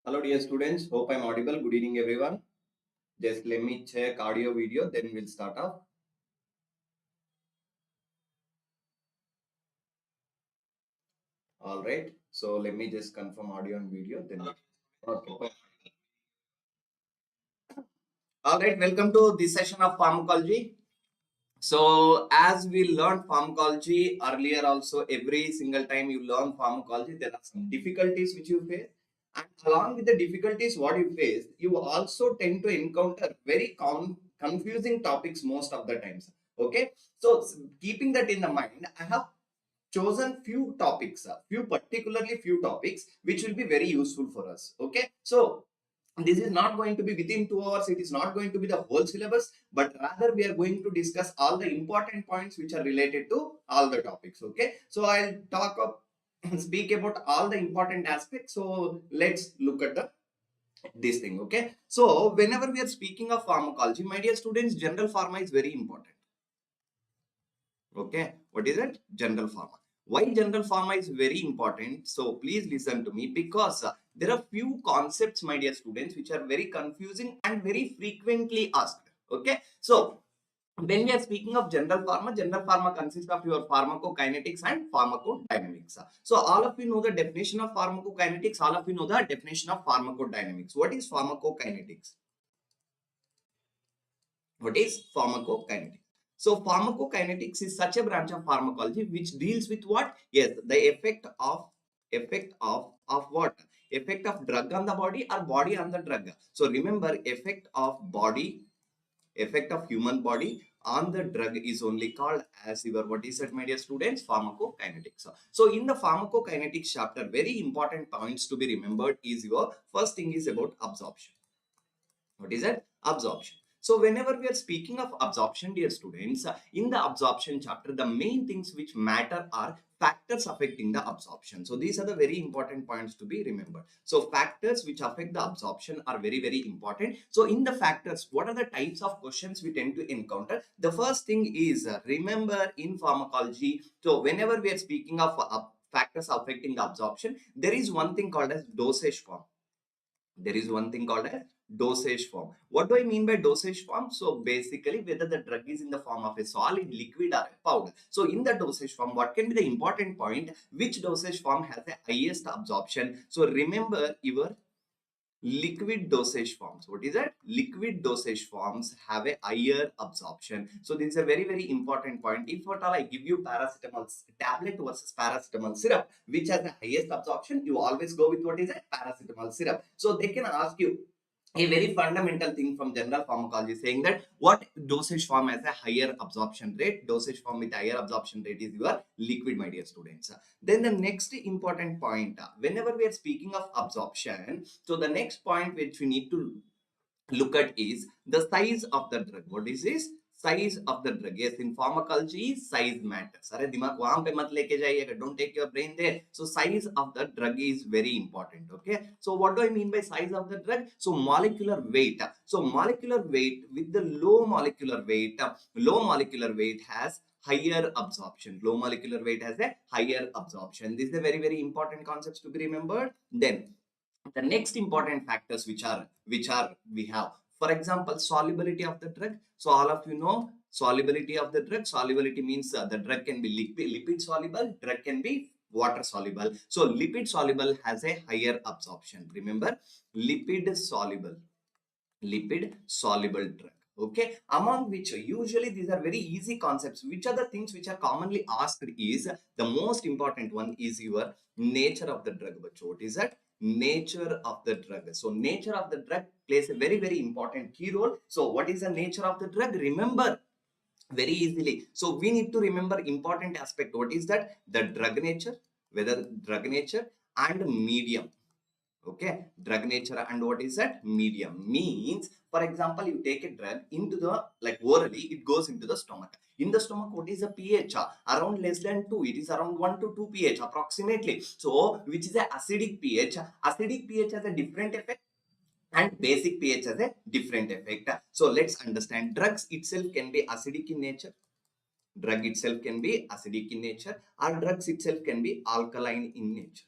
Hello dear students, hope I'm audible. Good evening everyone. Just let me check audio video, then we'll start off. Alright, so let me just confirm audio and video, then okay. Alright, welcome to this session of pharmacology. So as we learned pharmacology earlier also, every single time you learn pharmacology, there are some difficulties which you face. And along with the difficulties what you face, you also tend to encounter very confusing topics most of the times. Okay, so keeping that in the mind, I have chosen few topics, particularly few topics which will be very useful for us. Okay, so this is not going to be within 2 hours, it is not going to be the whole syllabus, but rather we are going to discuss all the important points which are related to all the topics. Okay, so I'll talk up speak about all the important aspects. So let's look at this thing. Okay, so whenever we are speaking of pharmacology, my dear students, general pharma is very important. Okay, what is it? General pharma. Why general pharma is very important? So please listen to me, because there are few concepts, my dear students, which are very confusing and very frequently asked. Okay, so when we are speaking of general pharma consists of your pharmacokinetics and pharmacodynamics. So all of you know the definition of pharmacokinetics, all of you know the definition of pharmacodynamics. What is pharmacokinetics? What is pharmacokinetics? So pharmacokinetics is such a branch of pharmacology which deals with what? Yes, the effect of what? Effect of drug on the body or body on the drug. So remember, effect of human body on the drug is only called as your, what is it, my dear students? Pharmacokinetics. So in the pharmacokinetics chapter, very important points to be remembered is your first thing is about absorption. What is that? Absorption. So whenever we are speaking of absorption, dear students, in the absorption chapter, the main things which matter are factors affecting the absorption. So these are the very important points to be remembered. So factors which affect the absorption are very, very important. So in the factors, what are the types of questions we tend to encounter? The first thing is, remember in pharmacology, so whenever we are speaking of factors affecting the absorption, there is one thing called as dosage form. There is one thing called as dosage form. What do I mean by dosage form? So basically, whether the drug is in the form of a solid, liquid or a powder. So in the dosage form, what can be the important point? Which dosage form has the highest absorption? So remember your liquid dosage forms. What is that? Liquid dosage forms have a higher absorption. So this is a very, very important point. If at all I give you paracetamol tablet versus paracetamol syrup, which has the highest absorption, you always go with what is a paracetamol syrup. So they can ask you a very fundamental thing from general pharmacology, saying that what dosage form has a higher absorption rate. Dosage form with higher absorption rate is your liquid, my dear students. Then the next important point, whenever we are speaking of absorption, so the next point which we need to look at is the size of the drug. What is this? Size of the drug. Yes, in pharmacology, size matters. Arey dimag wahan pe mat leke jaiyega. Don't take your brain there. So size of the drug is very important. Okay. So what do I mean by size of the drug? So molecular weight. So molecular weight with the low molecular weight has higher absorption. Low molecular weight has a higher absorption. This is a very, very important concepts to be remembered. Then the next important factors which we have, for example, solubility of the drug. So all of you know solubility of the drug. Solubility means the drug can be lipid soluble, drug can be water soluble. So lipid soluble has a higher absorption. Remember, lipid soluble drug. Okay, among which usually these are very easy concepts. Which are the things which are commonly asked is the most important one is your nature of the drug. But what is that? Nature of the drug. So nature of the drug plays a very, very important key role. So what is the nature of the drug? Remember very easily. So we need to remember important aspect. What is that? The drug nature, whether drug nature and medium. Okay, drug nature and what is that? Medium. Means, for example, you take a drug into the, like orally, it goes into the stomach. In the stomach, what is the pH? Around less than 2. It is around 1 to 2 pH approximately. So which is a acidic pH. Acidic pH has a different effect and basic pH has a different effect. So let's understand, drugs itself can be acidic in nature. Drug itself can be acidic in nature, or drugs itself can be alkaline in nature.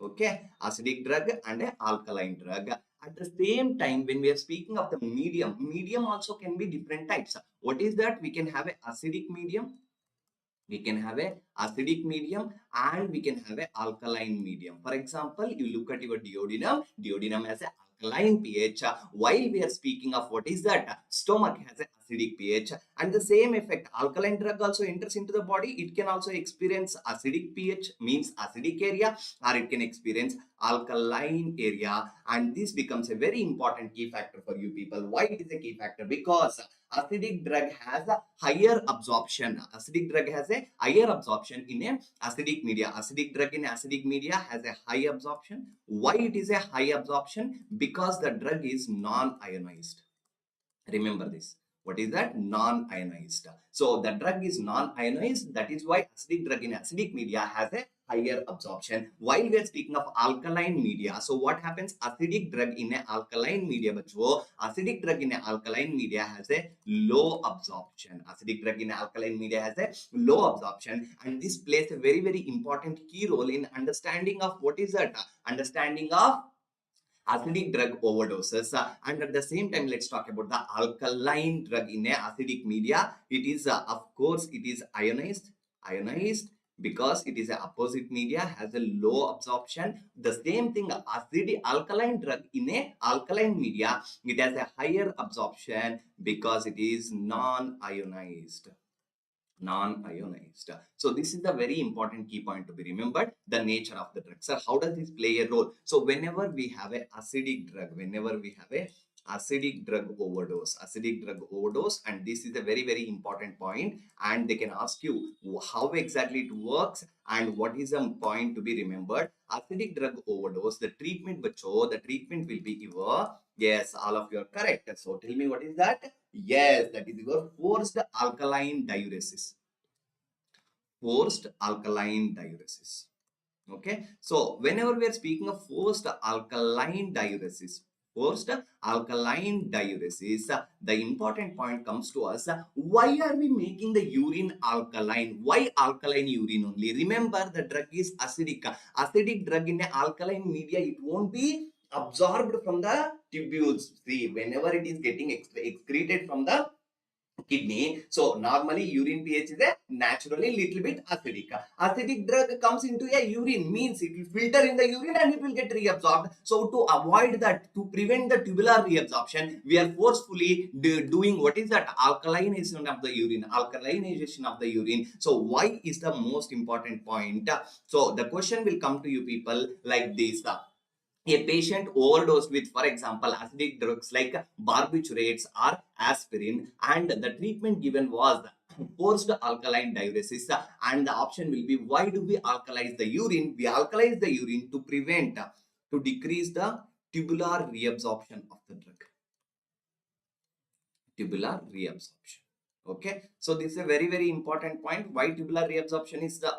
Okay, acidic drug and a alkaline drug. At the same time, when we are speaking of the medium also can be different types. What is that? We can have a acidic medium, we can have a acidic medium, and we can have a alkaline medium. For example, you look at your duodenum has a alkaline pH, while we are speaking of what is that, stomach has a acidic pH. And the same effect, alkaline drug also enters into the body, it can also experience acidic pH, means acidic area, or it can experience alkaline area. And this becomes a very important key factor for you people. Why it is a key factor? Because acidic drug has a higher absorption. Acidic drug has a higher absorption in a acidic media. Acidic drug in acidic media has a high absorption. Why it is a high absorption? Because the drug is non-ionized. Remember this. What is that? Non-ionized. So the drug is non-ionized. That is why acidic drug in acidic media has a higher absorption. While we are speaking of alkaline media, so what happens? Acidic drug in an alkaline media, acidic drug in an alkaline media has a low absorption. Acidic drug in alkaline media has a low absorption, and this plays a very, very important key role in understanding of what is that? Understanding of acidic drug overdoses. And at the same time, let's talk about the alkaline drug in a acidic media. It is of course it is ionized, because it is a opposite media, has a low absorption. The same thing, acidic alkaline drug in a alkaline media, it has a higher absorption because it is non-ionized. So this is the very important key point to be remembered, the nature of the drug. So how does this play a role? So whenever we have a acidic drug, acidic drug overdose, and this is a very, very important point, and they can ask you how exactly it works and what is the point to be remembered. Acidic drug overdose, the treatment will be your, yes, all of you are correct. So tell me, what is that? Yes, that is your forced alkaline diuresis. Forced alkaline diuresis. Okay. So whenever we are speaking of forced alkaline diuresis, the important point comes to us. Why are we making the urine alkaline? Why alkaline urine only? Remember, the drug is acidic. Acidic drug in an alkaline media, it won't be absorbed from the tubules. See, whenever it is getting excreted from the kidney, so normally urine pH is a naturally little bit acidic. Acidic drug comes into a urine, means it will filter in the urine and it will get reabsorbed. So to avoid that, to prevent the tubular reabsorption, we are forcefully doing what is that? Alkalinization of the urine. So why is the most important point? So the question will come to you people like this. A patient overdosed with, for example, acidic drugs like barbiturates or aspirin, and the treatment given was forced alkaline diuresis, and the option will be, why do we alkalize the urine? We alkalize the urine to prevent, to decrease the tubular reabsorption of the drug. Tubular reabsorption. Okay, so this is a very, very important point. Why tubular reabsorption is the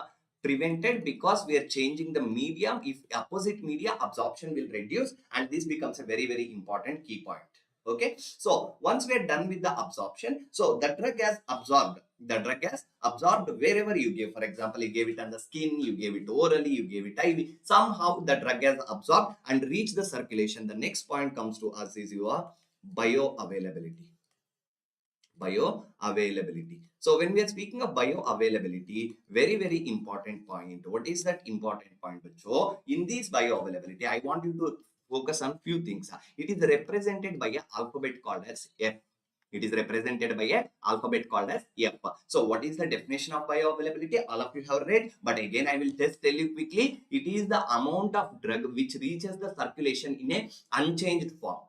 prevented? Because we are changing the medium. If opposite media, absorption will reduce, and this becomes a very, very important key point. Okay, so once we are done with the absorption, so the drug has absorbed. Wherever you give. For example, you gave it on the skin, you gave it orally, you gave it IV. Somehow the drug has absorbed and reached the circulation. The next point comes to us is your bioavailability. So when we are speaking of bioavailability, very, very important point. What is that important point? So in this bioavailability, I want you to focus on few things. It is represented by an alphabet called as F. It is represented by an alphabet called as F. So what is the definition of bioavailability? All of you have read, but again I will just tell you quickly. It is the amount of drug which reaches the circulation in a unchanged form.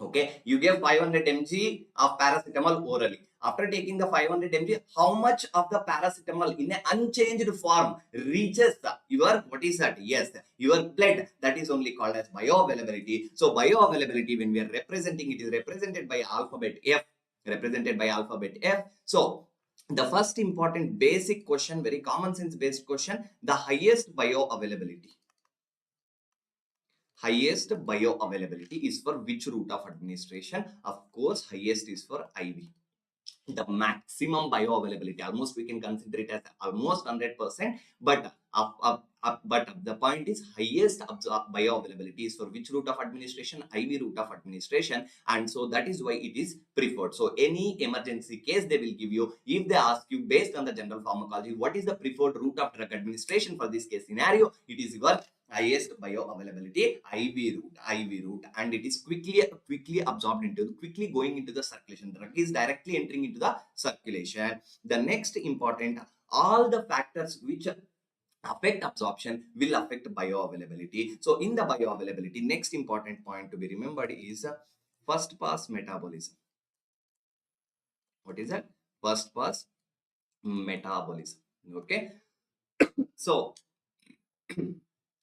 Okay, you give 500 mg of paracetamol orally. After taking the 500 mg, how much of the paracetamol in an unchanged form reaches your, what is that? Yes, your blood. That is only called as bioavailability. So bioavailability, when we are representing, it is represented by alphabet F. So the first important basic question, very common sense based question, the highest bioavailability is for which route of administration? Of course, highest is for IV. The maximum bioavailability, almost we can consider it as almost 100%, but The point is highest bioavailability is for which route of administration? IV route of administration, and so that is why it is preferred. So any emergency case they will give you, if they ask you based on the general pharmacology, what is the preferred route of drug administration for this case scenario? It is your highest bioavailability IV route, and it is quickly absorbed into, quickly going into the circulation. Drug is directly entering into the circulation. The next important, all the factors which affect absorption will affect bioavailability. So in the bioavailability, next important point to be remembered is first pass metabolism. What is that? First pass metabolism. Okay. So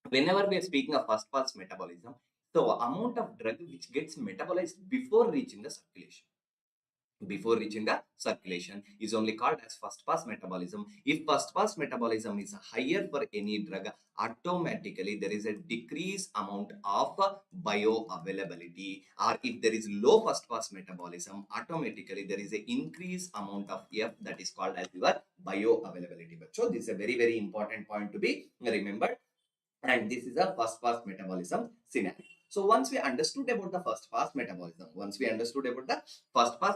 whenever we are speaking of first pass metabolism, the amount of drug which gets metabolized before reaching the circulation, is only called as first pass metabolism. If first pass metabolism is higher for any drug, automatically there is a decrease amount of bioavailability, or if there is low first pass metabolism, automatically there is an increase amount of F, that is called as your bioavailability. So this is a very important point to be remembered, and this is a first pass metabolism scenario. So once we understood about the first pass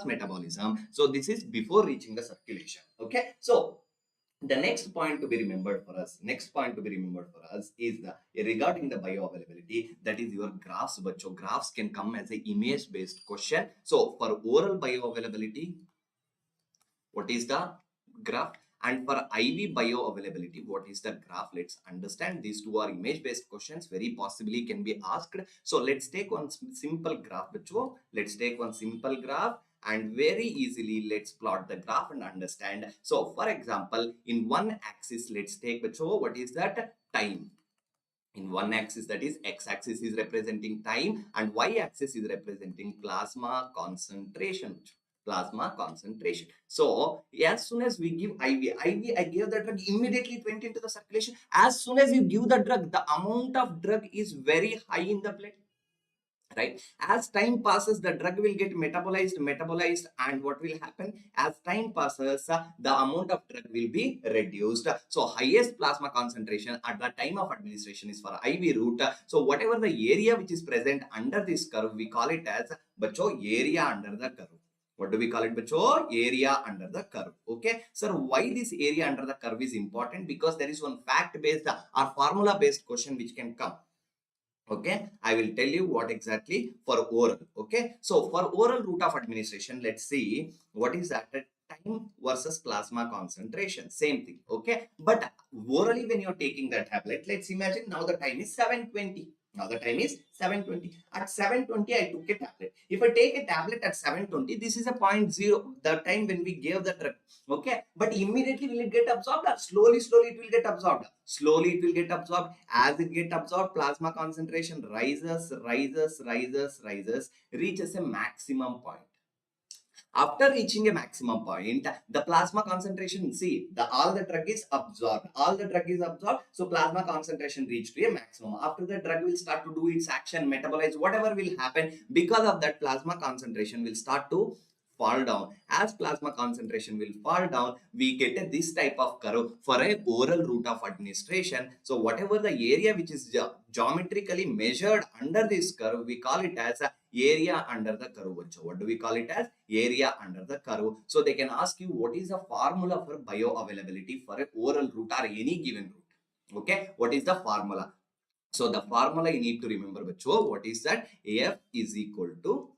metabolism, so this is before reaching the circulation. Okay, so the next point to be remembered for us, is regarding the bioavailability, that is your graphs. But so graphs can come as an image based question. So for oral bioavailability, what is the graph? And for IV bioavailability, what is the graph? Let's understand. These two are image based questions, very possibly can be asked. So let's take one simple graph. Let's take one simple graph and very easily let's plot the graph and understand. So for example, in one axis, let's take what is that? Time. In one axis, that is x-axis is representing time and y-axis is representing plasma concentration. So as soon as we give IV, I gave the drug, immediately it went into the circulation. As soon as you give the drug, the amount of drug is very high in the blood, right? As time passes, the drug will get metabolized, and what will happen? As time passes, the amount of drug will be reduced. So highest plasma concentration at the time of administration is for IV route. So whatever the area which is present under this curve, we call it as area under the curve. What do we call it, bacho? Area under the curve. Okay, sir, why this area under the curve is important? Because there is one fact based or formula based question which can come. Okay, I will tell you what exactly for oral. Okay, so for oral route of administration, let's see what is that time versus plasma concentration. Same thing. Okay, but orally when you're taking the tablet, let's imagine now the time is 7:20. At 7:20, I took a tablet. If I take a tablet at 7:20, this is a 0.0, the time when we gave the drug. Okay, but immediately will it get absorbed, or slowly it will get absorbed? Slowly it will get absorbed. As it get absorbed, plasma concentration rises, reaches a maximum point. After reaching a maximum point, the plasma concentration, see, all the drug is absorbed. So plasma concentration reached to a maximum. After the drug will start to do its action, metabolize, whatever will happen. Because of that, plasma concentration will start to fall down. As plasma concentration will fall down, we get this type of curve for a oral route of administration. So whatever the area which is geometrically measured under this curve, we call it as area under the curve. So what do we call it as? Area under the curve. So they can ask you what is the formula for bioavailability for a oral route or any given route. Okay, what is the formula? So the formula you need to remember, what is that? F is equal to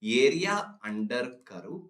area under curve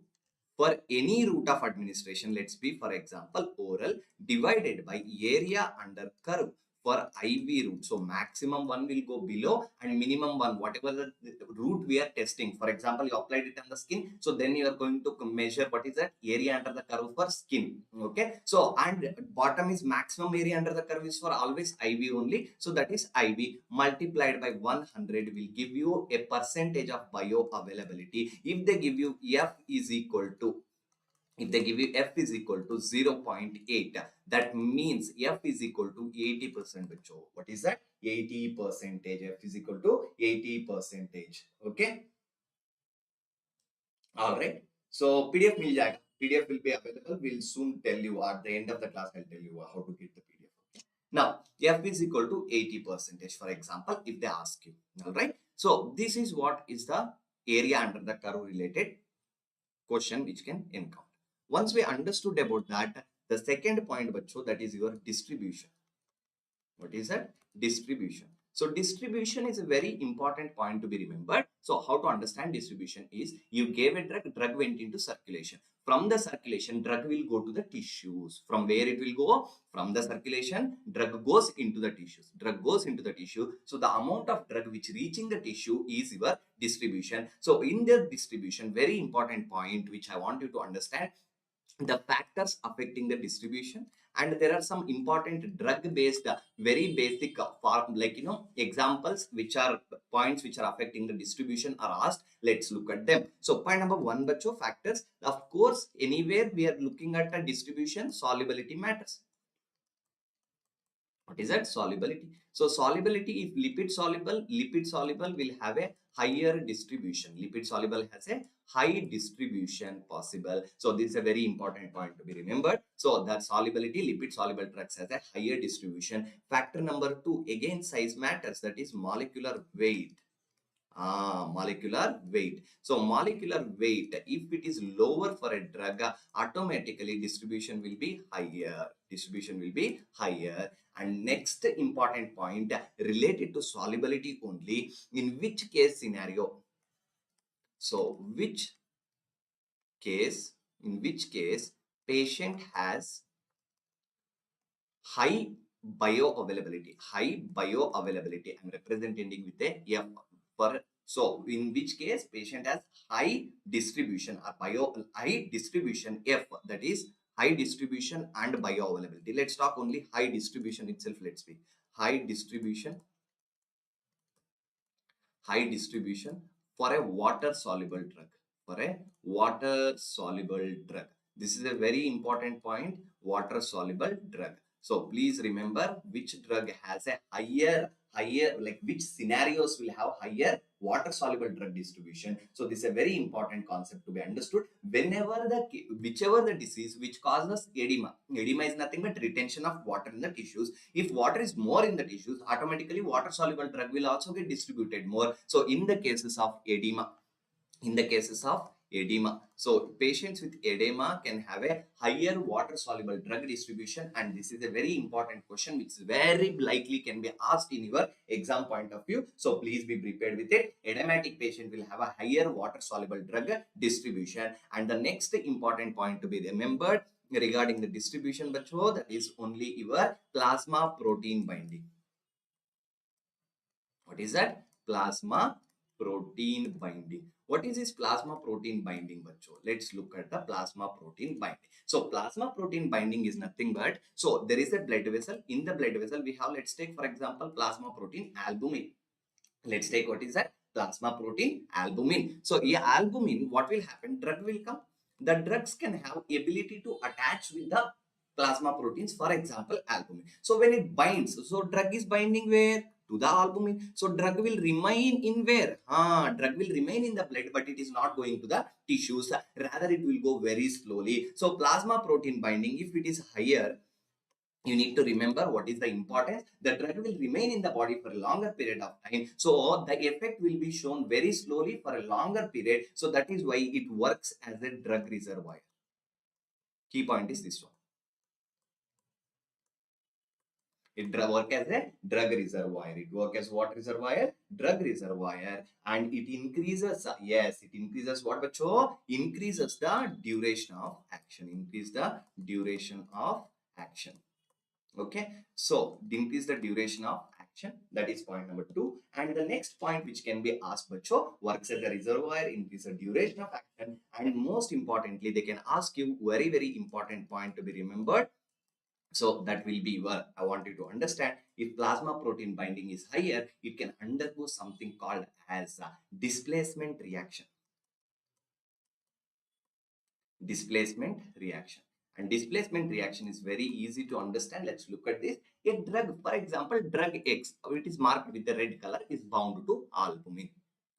for any route of administration. Let's be, for example, oral, divided by area under curve for IV route. So maximum one will go below and minimum one, whatever the route we are testing. For example, you applied it on the skin. So then you are going to measure what is that? Area under the curve for skin. Okay. So, and bottom is maximum area under the curve is for always IV only. So that is IV multiplied by 100 will give you a percentage of bioavailability. If they give you F is equal to 0.8, that means F is equal to 80%. What is that? 80%. F is equal to 80%. Okay. All right. So PDF will be available. We'll soon tell you at the end of the class. I'll tell you how to get the PDF. Now, F is equal to 80%, for example, if they ask you. All right. So this is what is the area under the curve related question which can encounter. Once we understood about that, the second point, bacho, that is your distribution. What is that? Distribution. So distribution is a very important point to be remembered. So how to understand distribution is, you gave a drug, drug went into circulation. From the circulation, drug will go to the tissues. From where it will go? From the circulation, drug goes into the tissues. Drug goes into the tissue. So the amount of drug which reaching the tissue is your distribution. So in the distribution, very important point which I want you to understand, the factors affecting the distribution, and there are some important drug based very basic like examples which are points which are affecting the distribution are asked. Let's look at them. So point number one, bacho, factors. Of course, anywhere we are looking at a distribution, solubility matters. What is that? Solubility. So solubility, if lipid soluble will have a higher distribution. Lipid soluble has a high distribution possible. So this is a very important point to be remembered. So that solubility, lipid soluble drugs has a higher distribution. Factor number two, again size matters, that is molecular weight. Molecular weight. So molecular weight, if it is lower for a drug, automatically distribution will be higher. Distribution will be higher. And next important point related to solubility only, in which case scenario. So in which case patient has high bioavailability. I'm representing with a F for. So in which case patient has high distribution or high distribution F, that is high distribution and bioavailability. Let's talk only high distribution itself. Let's speak high distribution for a water soluble drug. This is a very important point, water soluble drug. So please remember which drug has a higher, like which scenarios will have higher water soluble drug distribution. So this is a very important concept to be understood. Whichever the disease which causes edema is nothing but retention of water in the tissues. If water is more in the tissues, automatically water soluble drug will also get distributed more. So in the cases of edema, so patients with edema can have a higher water soluble drug distribution, and this is a very important question which very likely can be asked in your exam point of view. So please be prepared with it. Edematic patient will have a higher water soluble drug distribution. And the next important point to be remembered regarding the distribution, bacho, that is only your plasma protein binding. What is that? Plasma protein binding. What is this plasma protein binding, bacho? Let's look at the plasma protein binding. So plasma protein binding is nothing but, so there is a blood vessel. In the blood vessel we have, let's take for example plasma protein albumin. Let's take, what is that? Plasma protein albumin. So yeah, albumin, what will happen? Drug will come. The drugs can have ability to attach with the plasma proteins, for example albumin. So when it binds, so drug is binding where? To the albumin. So drug will remain in where? Drug will remain in the blood, but it is not going to the tissues. Rather, it will go very slowly. So plasma protein binding, if it is higher, you need to remember what is the importance. The drug will remain in the body for a longer period of time. So the effect will be shown very slowly for a longer period. So that is why it works as a drug reservoir. Key point is this one. It works as a drug reservoir. It works as what reservoir? Drug reservoir. And it increases, yes, it increases what, bacho? Increases the duration of action. Increase the duration of action. Okay, so increase the duration of action. That is point number 2. And the next point which can be asked, bacho, works as a reservoir, increase the duration of action. And most importantly, they can ask you very, very important point to be remembered. So that will be what I want you to understand. If plasma protein binding is higher, it can undergo something called as a displacement reaction. Displacement reaction. And displacement reaction is very easy to understand. Let's look at this. A drug, for example, drug X, it is marked with the red color, is bound to albumin.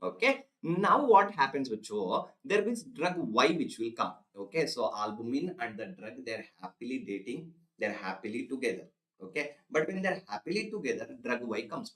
Okay. Now what happens, bacho? There is drug Y which will come. Okay. So albumin and the drug, they're happily dating. They're happily together. Okay, but when they're happily together, drug Y comes.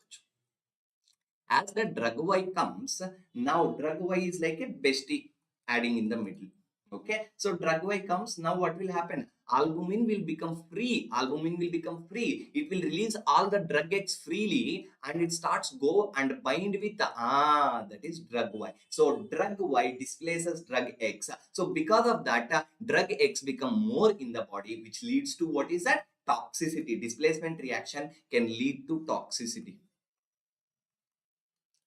As the drug Y comes, now drug Y is like a bestie adding in the middle. Okay, so drug Y comes, now what will happen? Albumin will become free. Albumin will become free. It will release all the drug X freely and it starts go and bind with that is drug Y. So drug Y displaces drug X. So because of that, drug X become more in the body, which leads to what is that? Toxicity. Displacement reaction can lead to toxicity.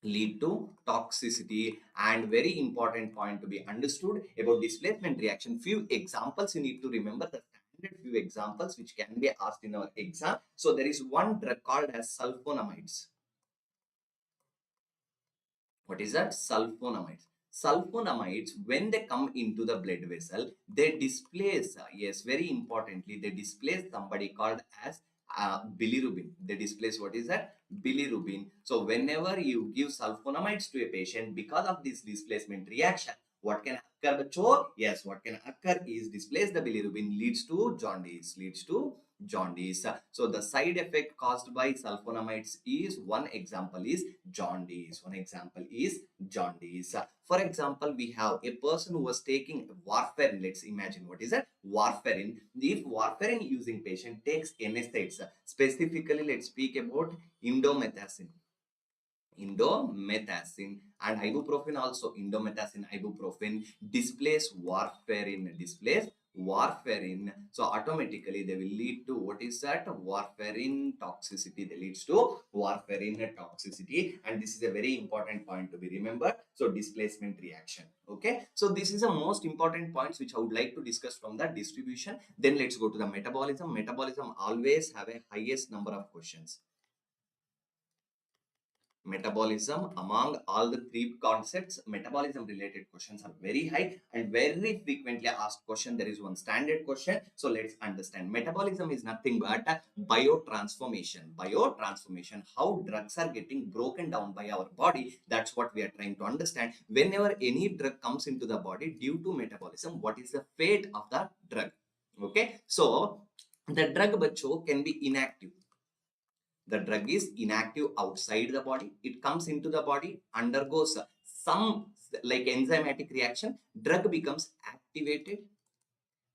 Lead to toxicity. And very important point to be understood about displacement reaction, few examples you need to remember, the standard few examples which can be asked in our exam. So there is one drug called as sulfonamides. What is that? Sulfonamides. Sulfonamides, when they come into the blood vessel, they displace, yes, very importantly, they displace somebody called as bilirubin. They displace what is that? Bilirubin. So whenever you give sulfonamides to a patient, because of this displacement reaction, what can occur, bacho? Yes, what can occur is displace the bilirubin, leads to jaundice, leads to jaundice. So the side effect caused by sulfonamides is, one example is jaundice. One example is jaundice. For example, we have a person who was taking warfarin. Let's imagine what is that? Warfarin. If warfarin using patient takes NSAIDs, specifically let's speak about indomethacin. Indomethacin and ibuprofen also. Indomethacin, ibuprofen displace warfarin. Displace warfarin. So automatically they will lead to what is that? Warfarin toxicity. They leads to warfarin toxicity, and this is a very important point to be remembered. So displacement reaction. Okay, so this is the most important points which I would like to discuss from the distribution. Then let's go to the metabolism. Metabolism always have a highest number of questions. Metabolism, among all the three concepts, metabolism related questions are very high and very frequently asked question. There is one standard question, so let's understand. Metabolism is nothing but biotransformation. Biotransformation, how drugs are getting broken down by our body. That's what we are trying to understand. Whenever any drug comes into the body due to metabolism, what is the fate of the drug? Okay, so the drug, bacho, can be inactive. The drug is inactive outside the body. It comes into the body, undergoes some like enzymatic reaction. Drug becomes activated.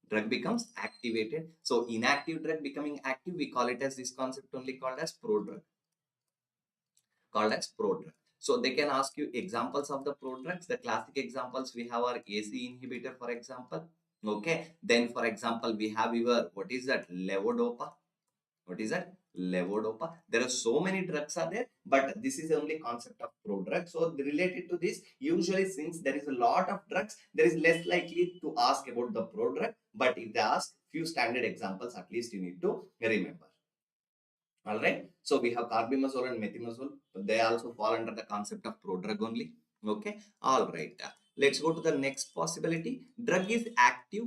Drug becomes activated. So inactive drug becoming active, we call it as this concept only called as prodrug. Called as prodrug. So they can ask you examples of the prodrugs. The classic examples we have are AC inhibitor, for example. Okay. Then, for example, we have your, what is that? Levodopa. What is that? Levodopa. There are so many drugs are there, but this is only concept of prodrug. So related to this, usually since there is a lot of drugs, there is less likely to ask about the prodrug. But if they ask few standard examples, at least you need to remember. All right. So we have carbimazole and methimazole. They also fall under the concept of prodrug only. Okay. All right. Let's go to the next possibility. Drug is active.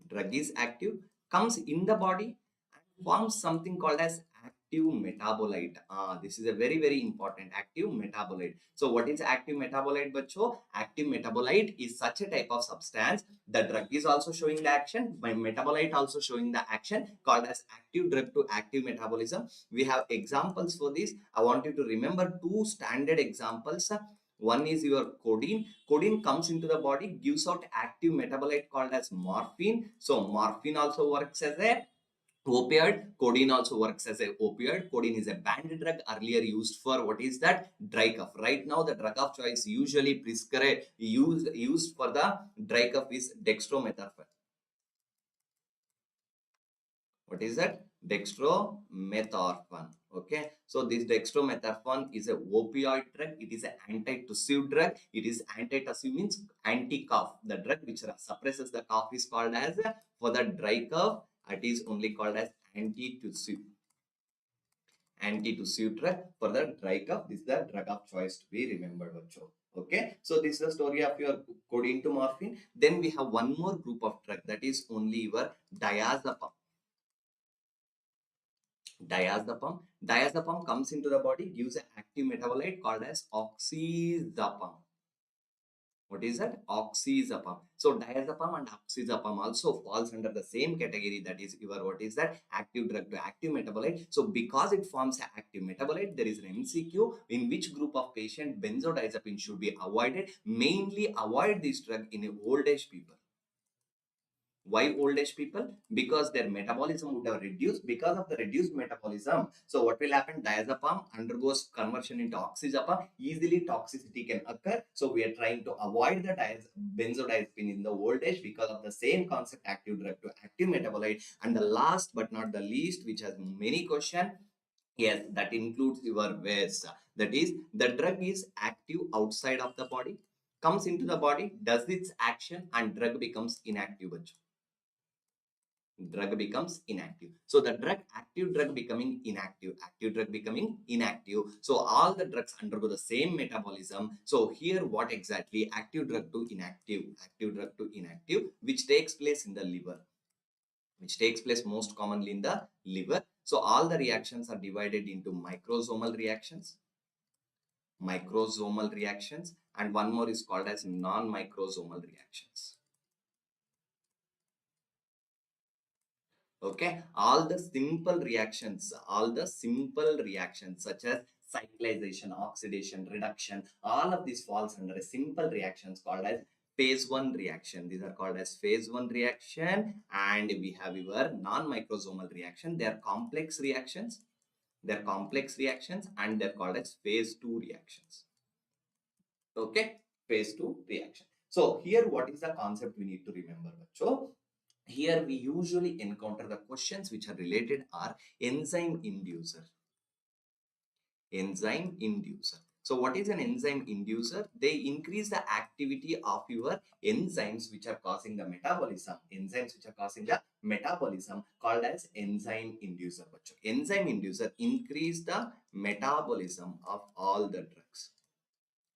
Drug is active, comes in the body and forms something called as active metabolite. This is a very, very important active metabolite. So what is active metabolite, bacho? Active metabolite is such a type of substance. The drug is also showing the action. My metabolite also showing the action, called as active drug to active metabolism. We have examples for this. I want you to remember two standard examples. One is your codeine. Codeine comes into the body, gives out active metabolite called as morphine. So morphine also works as a opioid. Codeine also works as a opioid. Codeine is a banned drug, earlier used for what is that? Dry cough. Right now the drug of choice usually prescribed used for the dry cough is dextromethorphan. What is that? Dextromethorphan. Okay, so this dextromethorphan is a opioid drug. It is an antitussive drug. It is antitussive means anti-cough. The drug which suppresses the cough is called as for the dry cough. It is only called as antitussive. Antitussive drug for the dry cough. This is the drug of choice to be remembered. Okay, so this is the story of your codeine to morphine. Then we have one more group of drug, that is only your diazepam. Diazepam. Diazepam comes into the body, gives an active metabolite called as oxazepam. What is that? Oxazepam. So diazepam and oxazepam also falls under the same category, that is your what is that? Active drug to active metabolite. So because it forms an active metabolite, there is an MCQ in which group of patient benzodiazepine should be avoided. Mainly avoid this drug in old age people. Why old age people? Because their metabolism would have reduced. Because of the reduced metabolism, so what will happen? Diazepam undergoes conversion into oxazepam. Easily toxicity can occur. So we are trying to avoid the benzodiazepine in the old age because of the same concept, active drug to active metabolite. And the last but not the least, which has many questions, yes, that includes your waste. That is, the drug is active outside of the body, comes into the body, does its action, and drug becomes inactive. Drug becomes inactive. So the drug, active drug becoming inactive, active drug becoming inactive. So all the drugs undergo the same metabolism. So here what exactly? Active drug to inactive, which takes place in the liver, which takes place most commonly in the liver. So all the reactions are divided into microsomal reactions, and one more is called as non-microsomal reactions. Okay, all the simple reactions such as cyclization, oxidation, reduction, all of these falls under a simple reactions called as phase 1 reaction. These are called as phase 1 reaction. And we have your non-microsomal reaction. They are complex reactions. And they're called as phase 2 reactions. Okay, phase 2 reaction. So here what is the concept we need to remember, Bacho? Here we usually encounter the questions which are related are enzyme inducer. Enzyme inducer. So what is an enzyme inducer? They increase the activity of your enzymes which are causing the metabolism. Enzymes which are causing the metabolism called as enzyme inducer. Enzyme inducer increase the metabolism of all the drugs.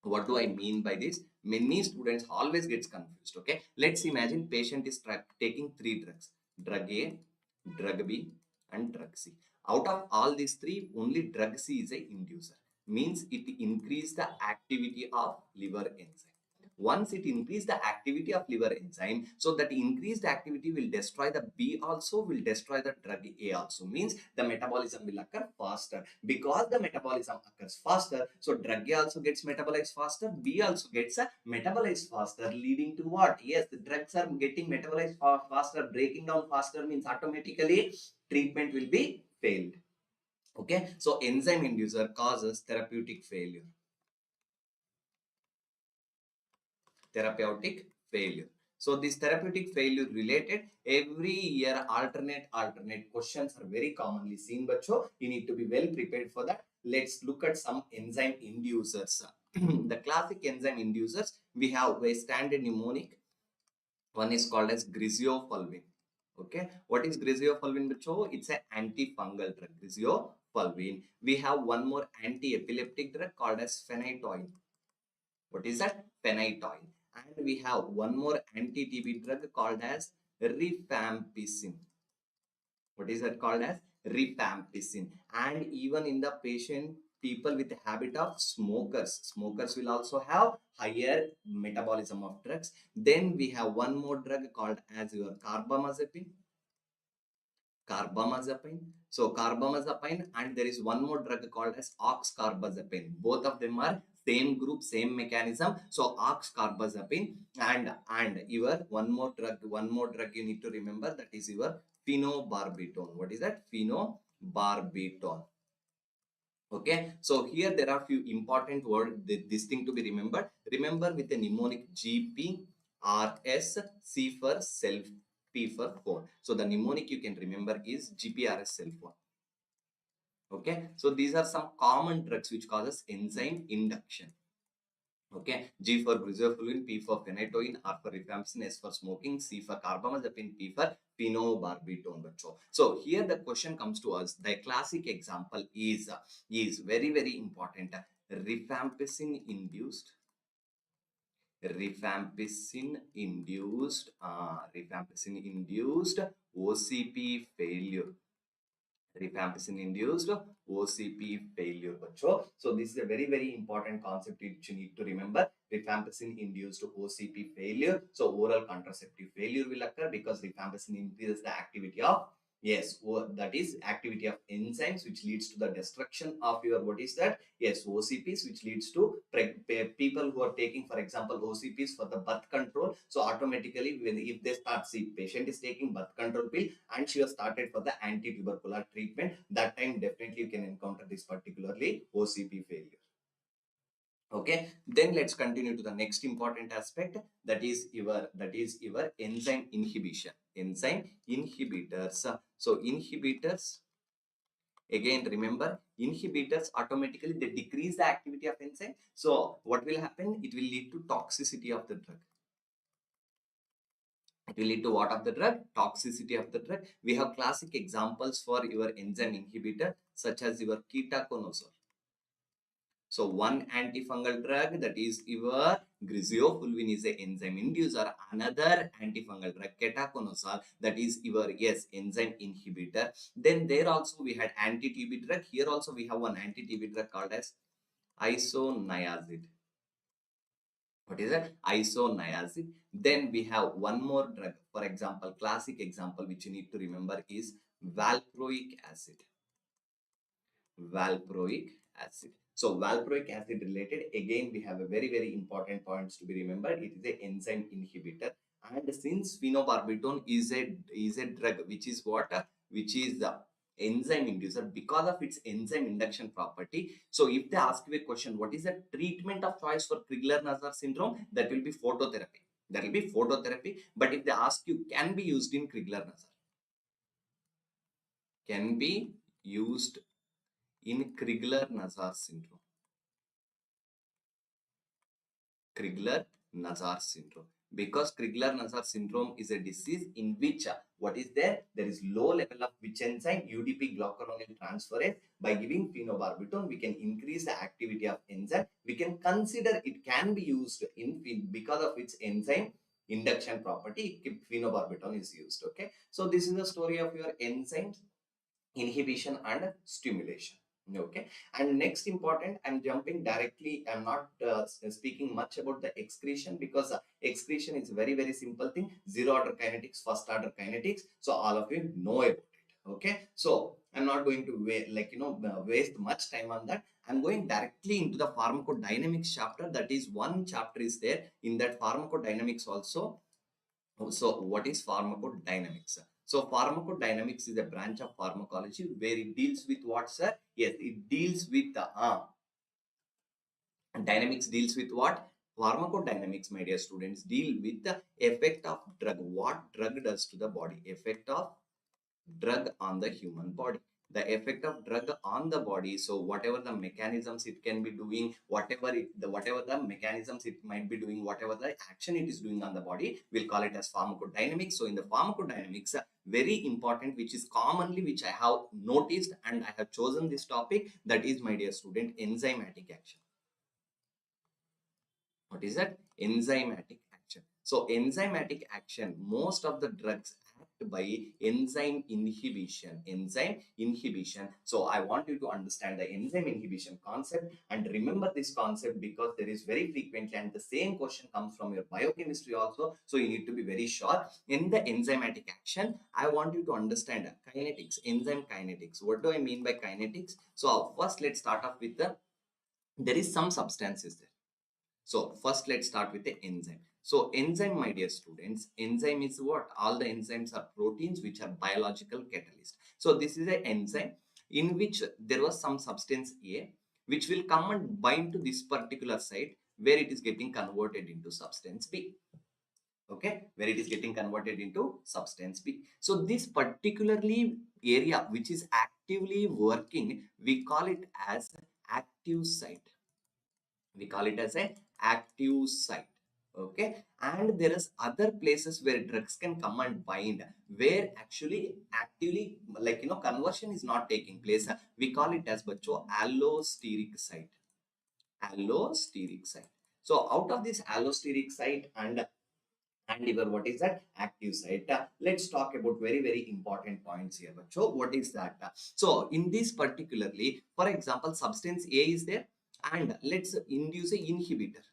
What do I mean by this? Many students always gets confused. Okay, let's imagine patient is taking 3 drugs: drug A, drug B, and drug C. Out of all these 3, only drug C is a inducer. Means it increase the activity of liver enzyme. Once it increase the activity of liver enzyme, so that increased activity will destroy the B also, will destroy the drug A also. Means the metabolism will occur faster. Because the metabolism occurs faster, so drug A also gets metabolized faster, B also gets metabolized faster, leading to what? Yes, the drugs are getting metabolized faster, breaking down faster, means automatically treatment will be failed. Okay, so enzyme inducer causes therapeutic failure. Therapeutic failure. So this therapeutic failure related every year alternate questions are very commonly seen, bacho. You need to be well prepared for that. Let's look at some enzyme inducers. The classic enzyme inducers, we have a standard mnemonic. One is called as griseofulvin. Okay, what is griseofulvin, bacho? It's an antifungal drug, griseofulvin. We have one more anti-epileptic drug called as phenytoin. What is that? Phenytoin. And we have one more anti-TB drug called as rifampicin. What is that called as? Rifampicin. And even in the patient, people with the habit of smokers will also have higher metabolism of drugs. Then we have one more drug called as your carbamazepine. So carbamazepine, and there is one more drug called as oxcarbazepine. Both of them are same group, same mechanism. So oxcarbazepine, and your one more drug you need to remember, that is your phenobarbital. What is that? Phenobarbital. Okay, so here there are few important words, this thing to be remembered. Remember with the mnemonic GP, RS, C for self, P for phone. So the mnemonic you can remember is GPRS cell phone. Okay, so these are some common drugs which causes enzyme induction. Okay, G for griseofulvin, P for phenytoin, R for rifampicin, S for smoking, C for carbamazepine, P for phenobarbital. So here the question comes to us. The classic example is very important. Rifampicin induced OCP failure. Rifampicin induced OCP failure. Bacho. So this is a very important concept which you need to remember. Rifampicin induced OCP failure. So oral contraceptive failure will occur because rifampicin increases the activity of, yes, that is activity of enzymes which leads to the destruction of your, what is that? Yes, OCPs, which leads to people who are taking, for example, OCPs for the birth control. So automatically, when if they start, see, patient is taking birth control pill and she has started for the anti-tubercular treatment, that time definitely you can encounter this particularly OCP failure. Okay, then let's continue to the next important aspect, that is your enzyme inhibition. Enzyme inhibitors. So inhibitors, again remember, inhibitors automatically they decrease the activity of enzyme. So what will happen? It will lead to toxicity of the drug. It will lead to what of the drug? Toxicity of the drug. We have classic examples for your enzyme inhibitor, such as your ketoconazole. So one antifungal drug, that is your griseofulvin, is a enzyme inducer. Another antifungal drug, ketoconazole, that is your, yes, enzyme inhibitor. Then there also we had anti-TB drug. Here also we have one anti-TB drug called as isoniazid. What is that? Isoniazid. Then we have one more drug. For example, classic example which you need to remember is valproic acid. Valproic acid. So valproic acid related, again we have a very important points to be remembered. It is a enzyme inhibitor, and since phenobarbital is a drug which is what, which is the enzyme inducer because of its enzyme induction property. So if they ask you a question, what is the treatment of choice for Crigler-Najjar syndrome, that will be phototherapy. That will be phototherapy. But if they ask you, can be used in Crigler-Najjar, can be used in Crigler-Najjar syndrome. Crigler-Najjar syndrome. Because Crigler-Najjar syndrome is a disease in which what is there? There is low level of which enzyme? UDP glucuronide transferase. By giving phenobarbital, we can increase the activity of enzyme. We can consider it can be used in because of its enzyme induction property. Phenobarbital is used. Okay. So this is the story of your enzymes inhibition and stimulation. Okay, and next important, I'm jumping directly, I'm not speaking much about the excretion, because excretion is very simple thing. Zero order kinetics, first order kinetics, so all of you know about it. Okay, so I'm not going to waste much time on that. I'm going directly into the pharmacodynamics chapter. That is one chapter is there in that pharmacodynamics also. So what is pharmacodynamics? So pharmacodynamics is a branch of pharmacology where it deals with what, sir? Yes, it deals with the dynamics deals with what? Pharmacodynamics, my dear students, deal with the effect of drug. What drug does to the body? Effect of drug on the human body. The effect of drug on the body. So whatever the mechanisms it can be doing, whatever the mechanisms it might be doing, whatever the action it is doing on the body, we'll call it as pharmacodynamics. So in the pharmacodynamics, very important, which is commonly which I have noticed and I have chosen this topic, that is, my dear student, enzymatic action. What is that? Enzymatic action. So enzymatic action, most of the drugs act by enzyme inhibition. Enzyme inhibition. So I want you to understand the enzyme inhibition concept and remember this concept, because there is very frequently and the same question comes from your biochemistry also. So you need to be very sure. In the enzymatic action, I want you to understand kinetics, enzyme kinetics. What do I mean by kinetics? So first let's start off with there is some substances there. So first let's start with the enzyme. So enzyme, my dear students, enzyme is what? All the enzymes are proteins which are biological catalysts. So this is an enzyme in which there was some substance A which will come and bind to this particular site where it is getting converted into substance B. Okay, where it is getting converted into substance B. So this particularly area which is actively working, we call it as active site. We call it as a active site. Okay, and there is other places where drugs can come and bind, where actually actively conversion is not taking place. We call it as bacho allosteric site. Allosteric site. So out of this allosteric site and and your what is that active site. Let's talk about very important points here. So what is that? So in this particularly, for example, substance A is there, and let's induce a inhibitor.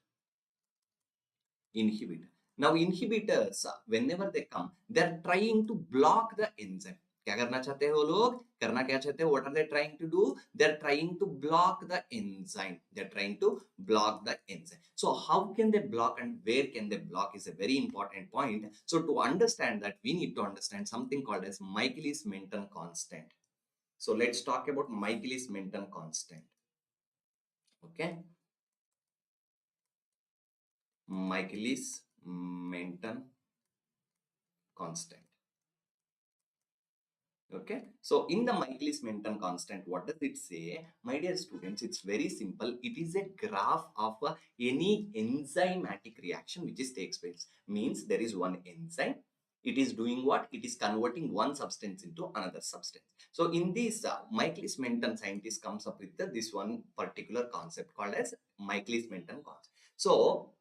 Now inhibitors whenever they come, they're trying to block the enzyme. क्या करना चाहते हैं वो लोग? करना क्या चाहते हैं? What are they trying to do? They're trying to block the enzyme. They're trying to block the enzyme. So how can they block and where can they block is a very important point. So to understand that, we need to understand something called as Michaelis-Menten constant. So let's talk about Michaelis-Menten constant. Okay. Michaelis-Menten constant. Okay, so in the Michaelis-Menten constant, what does it say? My dear students, it's very simple. It is a graph of any enzymatic reaction which is takes place. Means there is one enzyme. It is doing what? It is converting one substance into another substance. So in this, Michaelis-Menten scientist comes up with this one particular concept called as Michaelis-Menten concept. So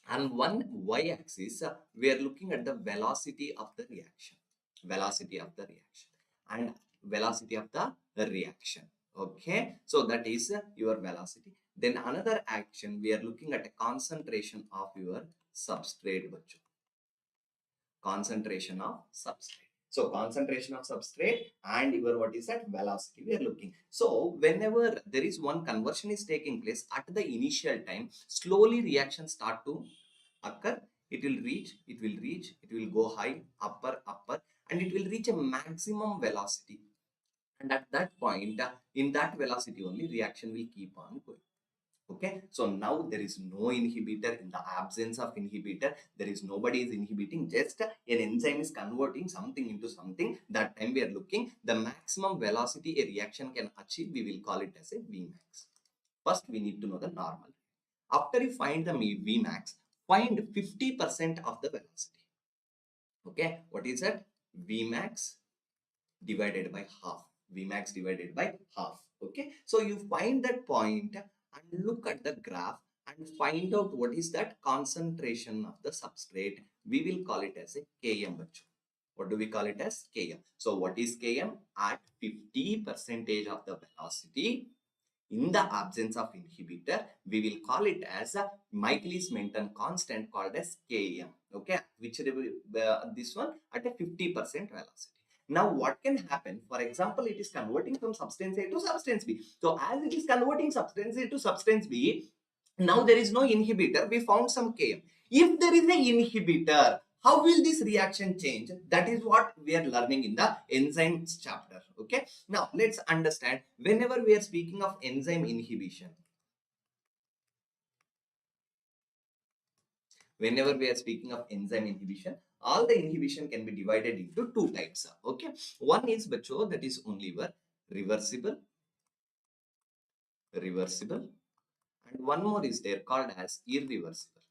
on one y-axis, we are looking at the velocity of the reaction. Velocity of the reaction and velocity of the reaction. Okay, so that is your velocity. Then another action, we are looking at a concentration of your substrate. Concentration of substrate. So concentration of substrate and your what is that velocity we are looking. So whenever there is one conversion is taking place at the initial time, slowly reaction start to occur. It will reach, it will go high, upper, and it will reach a maximum velocity. And at that point, in that velocity only, reaction will keep on going. Okay, so now there is no inhibitor. In the absence of inhibitor, there is nobody is inhibiting, just an enzyme is converting something into something. That time we are looking the maximum velocity a reaction can achieve, we will call it as a Vmax. First we need to know the normal. After you find the Vmax, find 50% of the velocity. Okay, what is that? Vmax divided by half. Vmax divided by half. Okay, so you find that point and look at the graph and find out what is that concentration of the substrate. We will call it as a Km. What do we call it as? Km. So what is Km? At 50% of the velocity, in the absence of inhibitor, we will call it as a Michaelis-Menten constant called as Km. Okay, which this one at a 50% velocity. Now what can happen? For example, it is converting from substance A to substance B. So as it is converting substance A to substance B, now there is no inhibitor. We found some Km. If there is an inhibitor, how will this reaction change? That is what we are learning in the enzymes chapter. Okay. Now let's understand, whenever we are speaking of enzyme inhibition, all the inhibition can be divided into two types. Okay. One is bacho, that is only your reversible, and one more is there called as irreversible.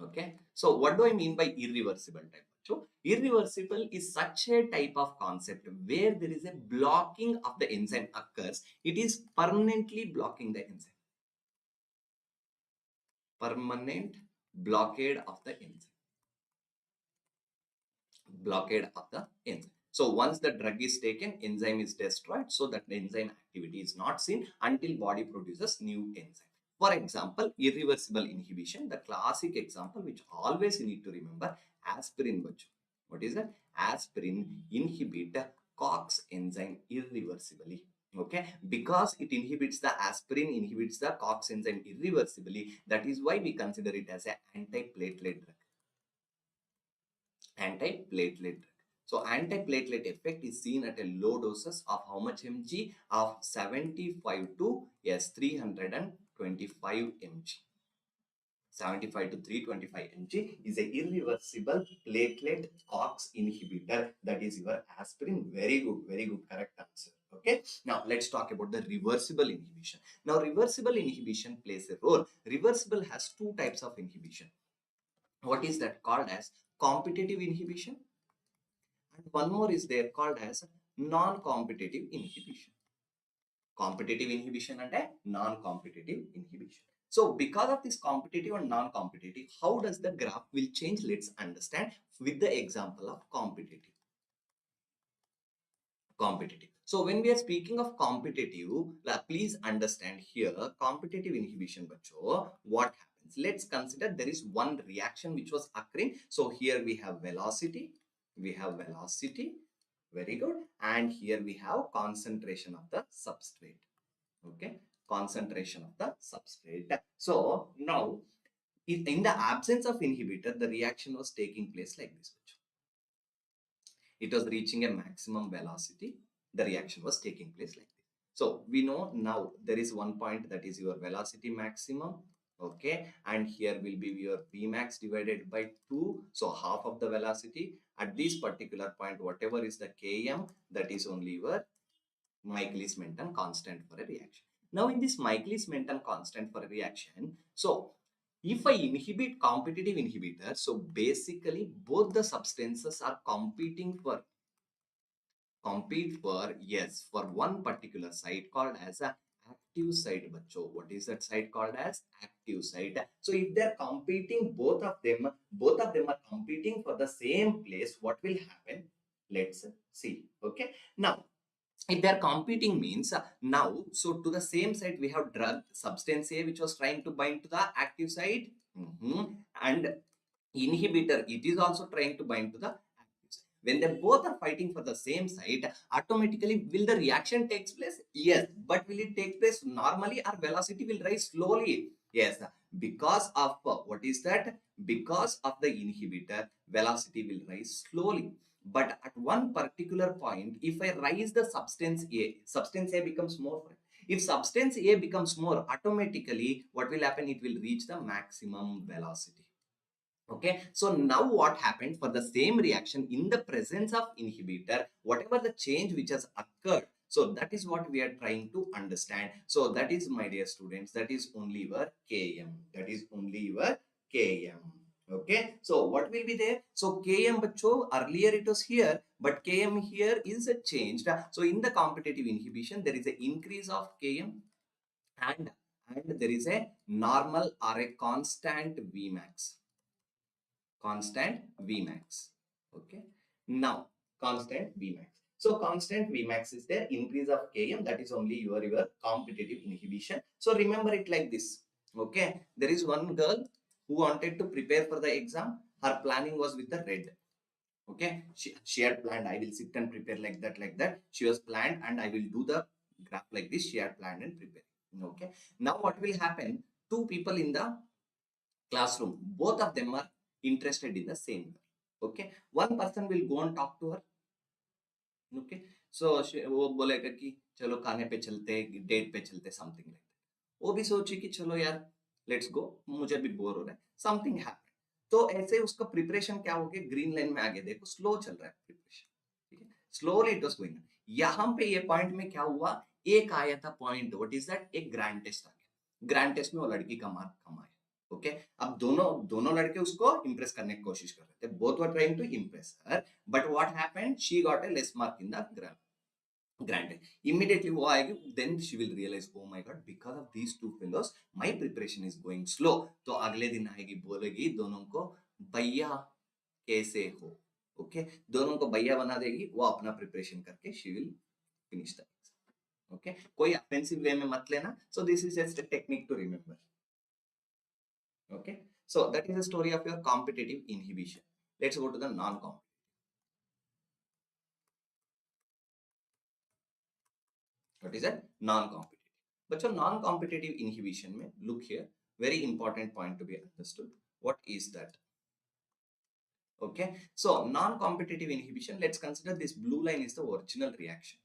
Okay, so what do I mean by irreversible type? So irreversible is such a type of concept where there is a blocking of the enzyme occurs. It is permanently blocking the enzyme. Permanent blockade of the enzyme. Blockade of the enzyme. So once the drug is taken, enzyme is destroyed, so that the enzyme activity is not seen until body produces new enzyme. For example, irreversible inhibition, the classic example which always you need to remember, aspirin. What is that? Aspirin inhibit COX enzyme irreversibly. Okay, because it inhibits the aspirin, inhibits the COX enzyme irreversibly. That is why we consider it as an antiplatelet drug. Antiplatelet drug. So antiplatelet effect is seen at a low doses of how much mg? Of 75 to 325 mg. 75 to 325 mg is a irreversible platelet COX inhibitor. That is your aspirin. Very good, correct answer. Okay, now let's talk about the reversible inhibition. Now reversible inhibition plays a role. Reversible has two types of inhibition. What is that called as? Competitive inhibition, and one more is there called as non-competitive inhibition. Competitive inhibition and a non-competitive inhibition. So because of this competitive and non-competitive, how does the graph will change? Let's understand with the example of competitive. So when we are speaking of competitive, please understand here competitive inhibition, bacho, what happens? Let's consider there is one reaction which was occurring. So here we have velocity, very good, and here we have concentration of the substrate. Okay, concentration of the substrate. So now in the absence of inhibitor, the reaction was taking place like this. It was reaching a maximum velocity. The reaction was taking place like this. So we know now there is one point, that is your velocity maximum. Okay, and here will be your Vmax divided by 2. So half of the velocity at this particular point, whatever is the Km, that is only your Michaelis-Menten constant for a reaction. Now in this Michaelis-Menten constant for a reaction, so if I inhibit competitive inhibitor, so basically both the substances are competing for yes, for one particular site called as a active site, bacho. What is that site called as? Active site. So if they are competing, both of them are competing for the same place, what will happen? Let's see. Okay, now if they are competing means now, so to the same site we have drug substance A which was trying to bind to the active site, and inhibitor, it is also trying to bind to the active site. When they both are fighting for the same site, automatically will the reaction takes place? Yes, but will it take place normally or velocity will rise slowly? Yes, because of what is that? Because of the inhibitor, velocity will rise slowly. But at one particular point, if I raise the substance A becomes more. If substance A becomes more, automatically what will happen? It will reach the maximum velocity. Okay, so now what happened for the same reaction in the presence of inhibitor, whatever the change which has occurred, so that is what we are trying to understand. So that is, my dear students, that is only your Km. That is only your Km. Okay, so what will be there? So Km, bacho, earlier it was here, but Km here is changed. So in the competitive inhibition, there is an increase of Km, and there is a normal or a constant Vmax. Constant Vmax. Okay. Now, constant Vmax. So, constant Vmax is there, increase of Km, that is only your competitive inhibition. So, remember it like this. Okay. There is one girl who wanted to prepare for the exam. Her planning was with the red. Okay. She had planned, I will sit and prepare like that, like that. She was planned and I will do the graph like this. She had planned and prepared. Okay. Now, what will happen? Two people in the classroom, both of them are interested in the same girl. Okay, one person will go and talk to her. Okay, so वो बोलेगा कि चलो खाने पे चलते, date पे चलते, something like that. वो भी सोची कि चलो यार लेट्स गो, मुझे भी बोर हो रहा है, समथिंग हैपेंड. तो ऐसे उसका प्रिपरेशन क्या हो गया, ग्रीन लाइन में आगे देखो स्लो चल रहा है प्रिपरेशन. ठीक है, स्लोली इट वाज गोइंग. यहाँ पे ये पॉइंट में क्या हुआ, एक आया था पॉइंट, व्हाट इज दैट, एक ग्रैंड टेस्ट आ गया. ग्रैंड टेस्ट में वो लड़की का मार्क कम आया. ओके, अब दोनों लड़के उसको इंप्रेस करने की कोशिश कर रहे थे. Both were trying to impress her, but what happened, she got a less mark in the granted. Immediately वो आएगी, then she will realize, oh my god, because of these two fellows my preparation is going slow. तो अगले दिन आएगी, बोलेगी दोनों को भैया कैसे हो. ओके, दोनों को भैया बना देगी, वो अपना प्रिपरेशन करके she will finish the exam. Okay, कोई ऑफेंसिव वे में मत लेना. So this is just a technique to remember. Okay, so that is the story of your competitive inhibition. Let's go to the non-competitive. What is that? Non-competitive. But so non-competitive inhibition mein, look here, very important point to be understood. What is that? Okay, so non-competitive inhibition, let's consider this blue line is the original reaction.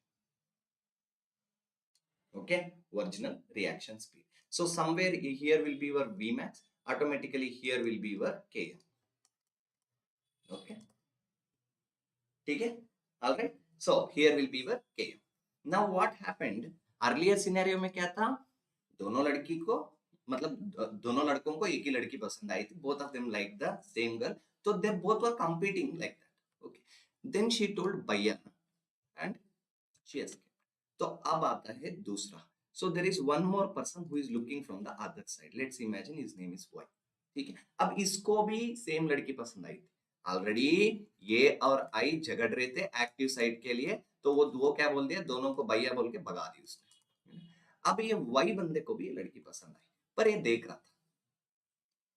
Okay, original reaction speed. So somewhere here will be your Vmax, automatically here will be your Km. Okay, okay, all right. So here will be your Km. Now what happened, earlier scenario में क्या था, दोनों लड़की को, मतलब दोनों लड़कों को एक ही लड़की पसंद आई थी, both of them like the same girl, so they both were competing like that. Okay, then she told भैया and she escaped. तो अब आता है दूसरा. So there is one more person who is looking from the other side. Let's imagine his name is Y. ठीक है, अब इसको भी सेम लड़की पसंद आई थी. ऑलरेडी ये और आई झगड़ रहे थे एक्टिव साइड के लिए, तो वो क्या बोल दिया, दोनों को भैया बोल के भगा दी उसने. अब ये वाई बंदे को भी ये लड़की पसंद आई, पर ये देख रहा था,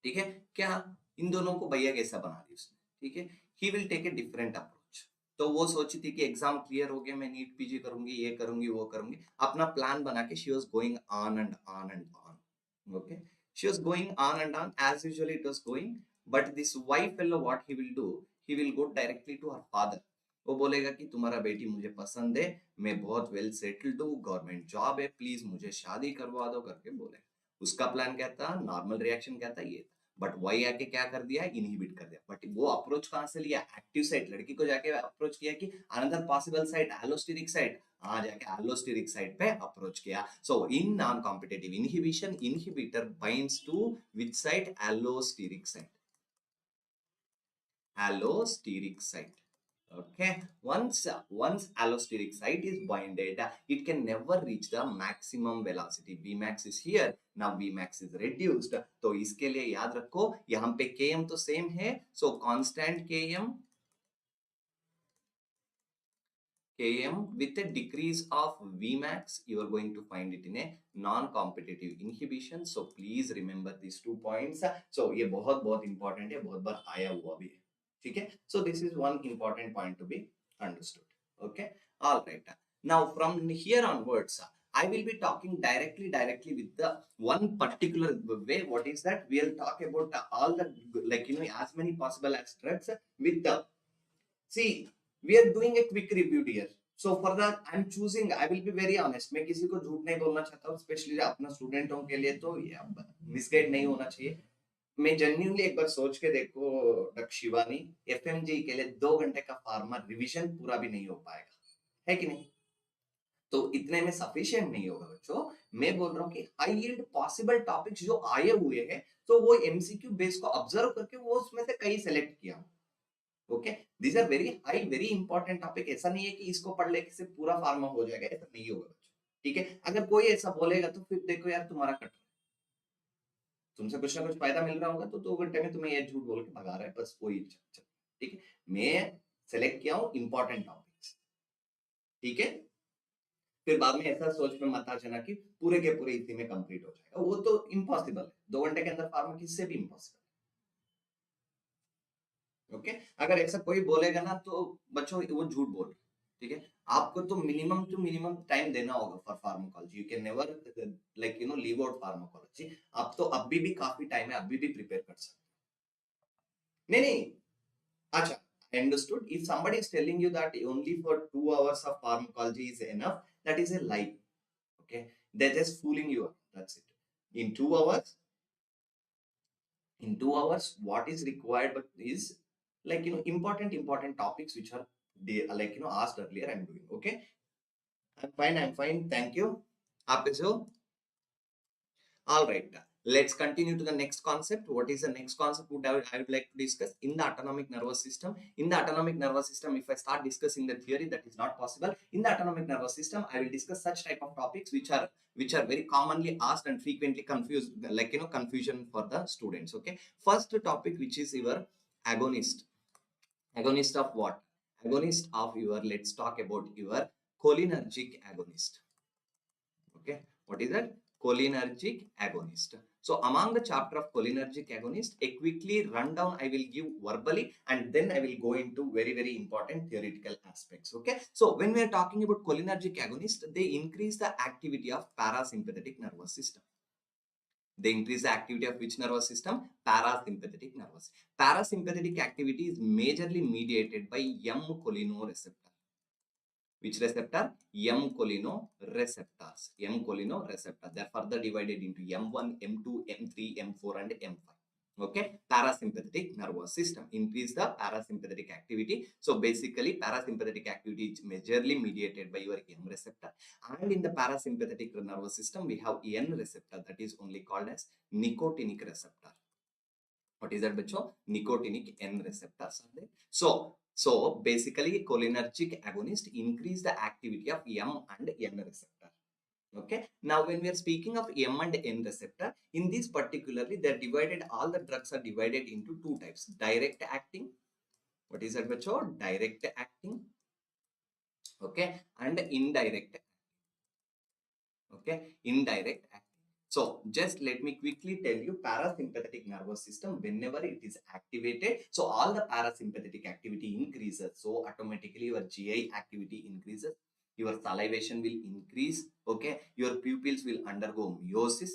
ठीक है, क्या इन दोनों को भैया कैसा बना दी उसने. ठीक है, he will take a different approach. तो वो सोची थी कि एग्जाम क्लियर हो गया, मैं नीट पीजी करूंगी, ये करूंगी, वो करूंगी, अपना प्लान बना के she was going on and on and on. Okay, she was going on and on as usually it was going, but this wife fellow, what he will do, he will go directly to her father. वो बोलेगा कि तुम्हारा बेटी मुझे पसंद है, मैं बहुत वेल सेटल्ड हूँ, गवर्नमेंट जॉब है, प्लीज मुझे शादी करवा दो करके बोलेगा. उसका प्लान क्या था, नॉर्मल रिएक्शन क्या था, ये था. बट वही आके क्या कर दिया, इनहिबिट कर दिया. बट वो अप्रोच कहाँ से लिया, एक्टिव साइड. लड़की को जाके अप्रोच किया कि another possible site, allosteric site, जाके एलोस्टेरिक साइड पे अप्रोच किया. So in non competitive inhibition, inhibitor binds to which site, allosteric site. Allosteric site. Okay, once allosteric site is binded, it can never reach the maximum velocity. Vmax is here, now Vmax is reduced. तो इसके लिए याद रखो, यहाँ पे Km तो same है, so constant Km with a decrease of Vmax, you are going to find it in a non-competitive inhibition. So please remember these 2 points. So ये बहुत बहुत important है, बहुत बार आया हुआ भी है. ठीक है, so this is one important point to be understood. Okay, all right. Now from here onwards, I will be talking directly with the one particular way. What is that? We'll talk about all the, like, as many possible as drugs with the, see, we are doing a quick review here. So for that I'm choosing, I will be very honest, मैं किसी को झूठ नहीं बोलना चाहता हूँ, specially अपना स्टूडेंटों के लिए, तो मिसगाइड नहीं होना चाहिए. मैं जेन्युइनली एक बार सोच के देखो डॉक्टर शिवानी, एफएमजी के लिए 2 घंटे का फार्मा रिवीजन पूरा भी नहीं हो पाएगा, है कि नहीं. तो इतने में सफिशिएंट नहीं होगा बच्चों. मैं बोल रहा हूँ कि हाई यील्ड पॉसिबल टॉपिक्स जो आए हुए हैं, तो वो एमसीक्यू बेस को ऑब्जर्व करके वो उसमें से कई सेलेक्ट किया. Okay, these are very high, very important topic. ऐसा नहीं है कि इसको पढ़ लेके से पूरा फार्मा हो जाएगा, ऐसा नहीं होगा बच्चों. ठीक है, अगर कोई ऐसा बोलेगा तो फिर देखो यार, तुम्हारा कट, तुमसे कुछ ना कुछ फायदा मिल रहा होगा, तो 2 घंटे में तुम्हें ये झूठ बोल के भगा रहा है, बस वही. ठीक है, मैं सेलेक्ट किया हूँ इंपॉर्टेंट टॉपिक्स. ठीक है, फिर बाद में ऐसा सोच में मत आ जाना कि पूरे के पूरे इसी में कंप्लीट हो जाएगा, वो तो इम्पॉसिबल है. 2 घंटे के अंदर फार्मा किससे भी इम्पॉसिबल. ओके, अगर ऐसा कोई बोलेगा ना, तो बच्चों वो झूठ बोल रहे. ठीक है, आपको तो मिनिमम टाइम देना होगा for pharmacology. You can never like leave out pharmacology. आप तो अभी भी काफी टाइम है, अभी भी प्रिपेयर कर सकते. नहीं, अच्छा, I understood. If somebody is telling you that only for 2 hours of pharmacology is enough, that is a lie. Okay, they're just fooling you. That's it. In 2 hours, what is required but is, like, important topics which are like asked earlier. I'm doing okay. I'm fine. Thank you. आप कैसे हो? All right. Let's continue to the next concept. What is the next concept I would like to discuss? In the autonomic nervous system. In the autonomic nervous system, if I start discussing the theory, that is not possible. In the autonomic nervous system, I will discuss such type of topics which are very commonly asked and frequently confused, like confusion for the students. Okay. First topic, which is your agonist. Agonist of what? Agonist of your, let's talk about your cholinergic agonist. Okay, what is that? Cholinergic agonist. So among the chapter of cholinergic agonist, a quickly rundown I will give verbally, and then I will go into very important theoretical aspects. Okay, so when we are talking about cholinergic agonist, they increase the activity of parasympathetic nervous system. They increase the activity of which nervous system? Parasympathetic nervous. Parasympathetic activity is majorly mediated by M-cholinereceptor. Which receptor? M-cholinereceptors. M-cholinereceptor. They are further divided into M1, M2, M3, M4 and M5. Okay, parasympathetic nervous system increase the parasympathetic activity. So basically parasympathetic activity is majorly mediated by your M receptor, and in the parasympathetic nervous system we have N receptor, that is only called as nicotinic receptor. What is that, bacho? Nicotinic N receptors are there. So basically cholinergic agonist increase the activity of M and N receptor. Okay. Now, when we are speaking of M and N receptor, in this particularly, they are divided, all the drugs are divided into two types. Direct acting. What is that, bacho? Direct acting. Okay. And indirect. Okay. Indirect acting. So, just let me quickly tell you parasympathetic nervous system, whenever it is activated, so all the parasympathetic activity increases. So, automatically your GI activity increases. Your salivation will increase. Okay. Your pupils will undergo meiosis.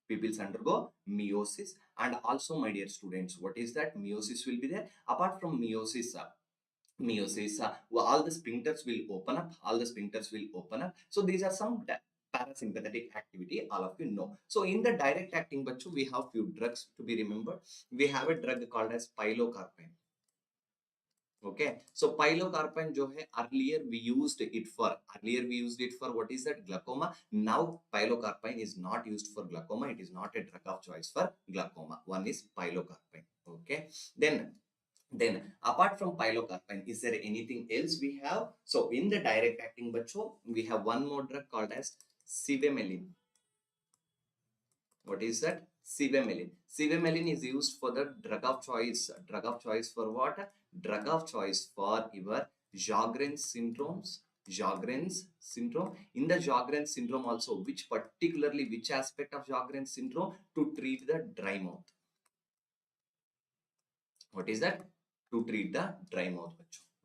Pupils undergo meiosis. And also, my dear students, what is that? Meiosis will be there. Apart from meiosis, all the sphincters will open up. All the sphincters will open up. So, these are some parasympathetic activity, all of you know. So in the direct acting bachu, we have few drugs to be remembered. We have a drug called as pilocarpine. Okay, so pilocarpine jo hai, earlier we used it for what is that? Glaucoma. Now pilocarpine is not used for glaucoma. It is not a drug of choice for glaucoma. One is pilocarpine. Okay, then apart from pilocarpine, is there anything else we have? So in the direct acting bacho, we have one more drug called as cevamelin. What is that? Cevamelin. Cevamelin is used for the drug of choice. Drug of choice for what? Drug of choice for your Sjogren's syndromes. Sjogren's syndrome. In the Sjogren's syndrome also, which aspect of Sjogren's syndrome? To treat the dry mouth. What is that? To treat the dry mouth.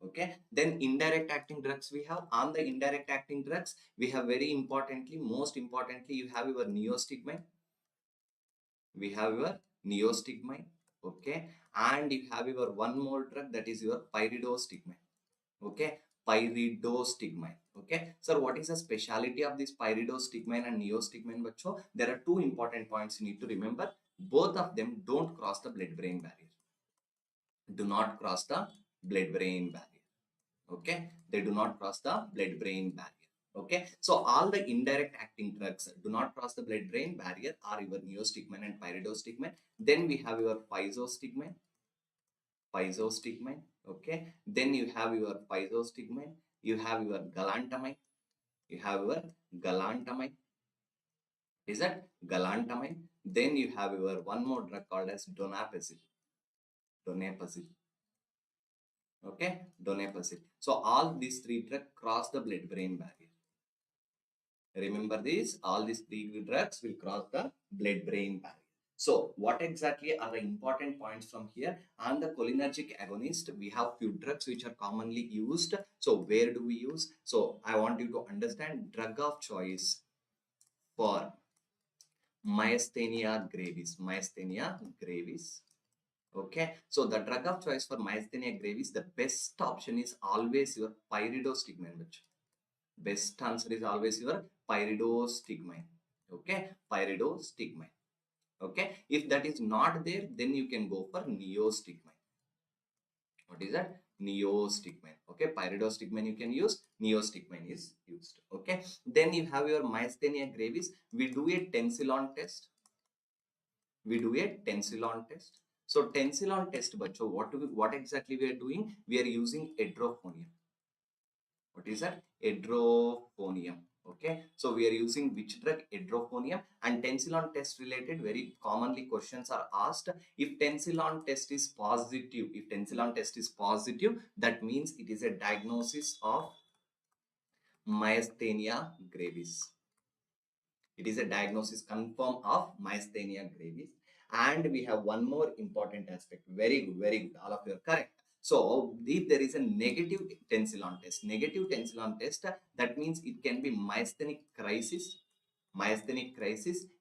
Okay. Then indirect acting drugs we have. On the indirect acting drugs, we have most importantly, you have your neostigmine. We have your neostigmine. Okay. And you have your one more drug, that is your pyridostigmine. Okay. Pyridostigmine. Okay. So what is the speciality of this pyridostigmine and neostigmine? Bacho? There are two important points you need to remember. Both of them don't cross the blood-brain barrier. Do not cross the blood-brain barrier. Okay. They do not cross the blood-brain barrier. Okay, so all the indirect acting drugs do not cross the blood-brain barrier are your neostigmine and pyridostigmine. Then we have your physostigmine. Okay, then you have your physostigmine. You have your galantamine. You have your galantamine. Is that galantamine? Then you have your one more drug called as donepezil. Okay, donepezil. So all these three drugs cross the blood-brain barrier. Remember this, all these three drugs will cross the blood-brain barrier. So what exactly are the important points from here? On the cholinergic agonist, we have few drugs which are commonly used. So where do we use? So I want you to understand drug of choice for myasthenia gravis. Myasthenia gravis. Okay, so the drug of choice for myasthenia gravis, the best option is always your pyridostigmine. Best answer is always your pyridostigmine. Okay, pyridostigmine. Okay, if that is not there, then you can go for neostigmine. What is that? Neostigmine. Okay, pyridostigmine you can use, neostigmine is used. Okay, then you have your myasthenia gravis. We do a tensilon test. So tensilon test, bacho, what exactly we are doing? We are using edrophonium. What is that? Edrophonium. Okay, so we are using which drug? Edrophonium. And tensilon test related, very commonly questions are asked. If tensilon test is positive, that means it is a diagnosis of myasthenia gravis. It is a diagnosis confirm of myasthenia gravis. And we have one more important aspect. Very good, very good. All of you are correct. So if there is a negative tensilon test, that means it can be myasthenic crisis.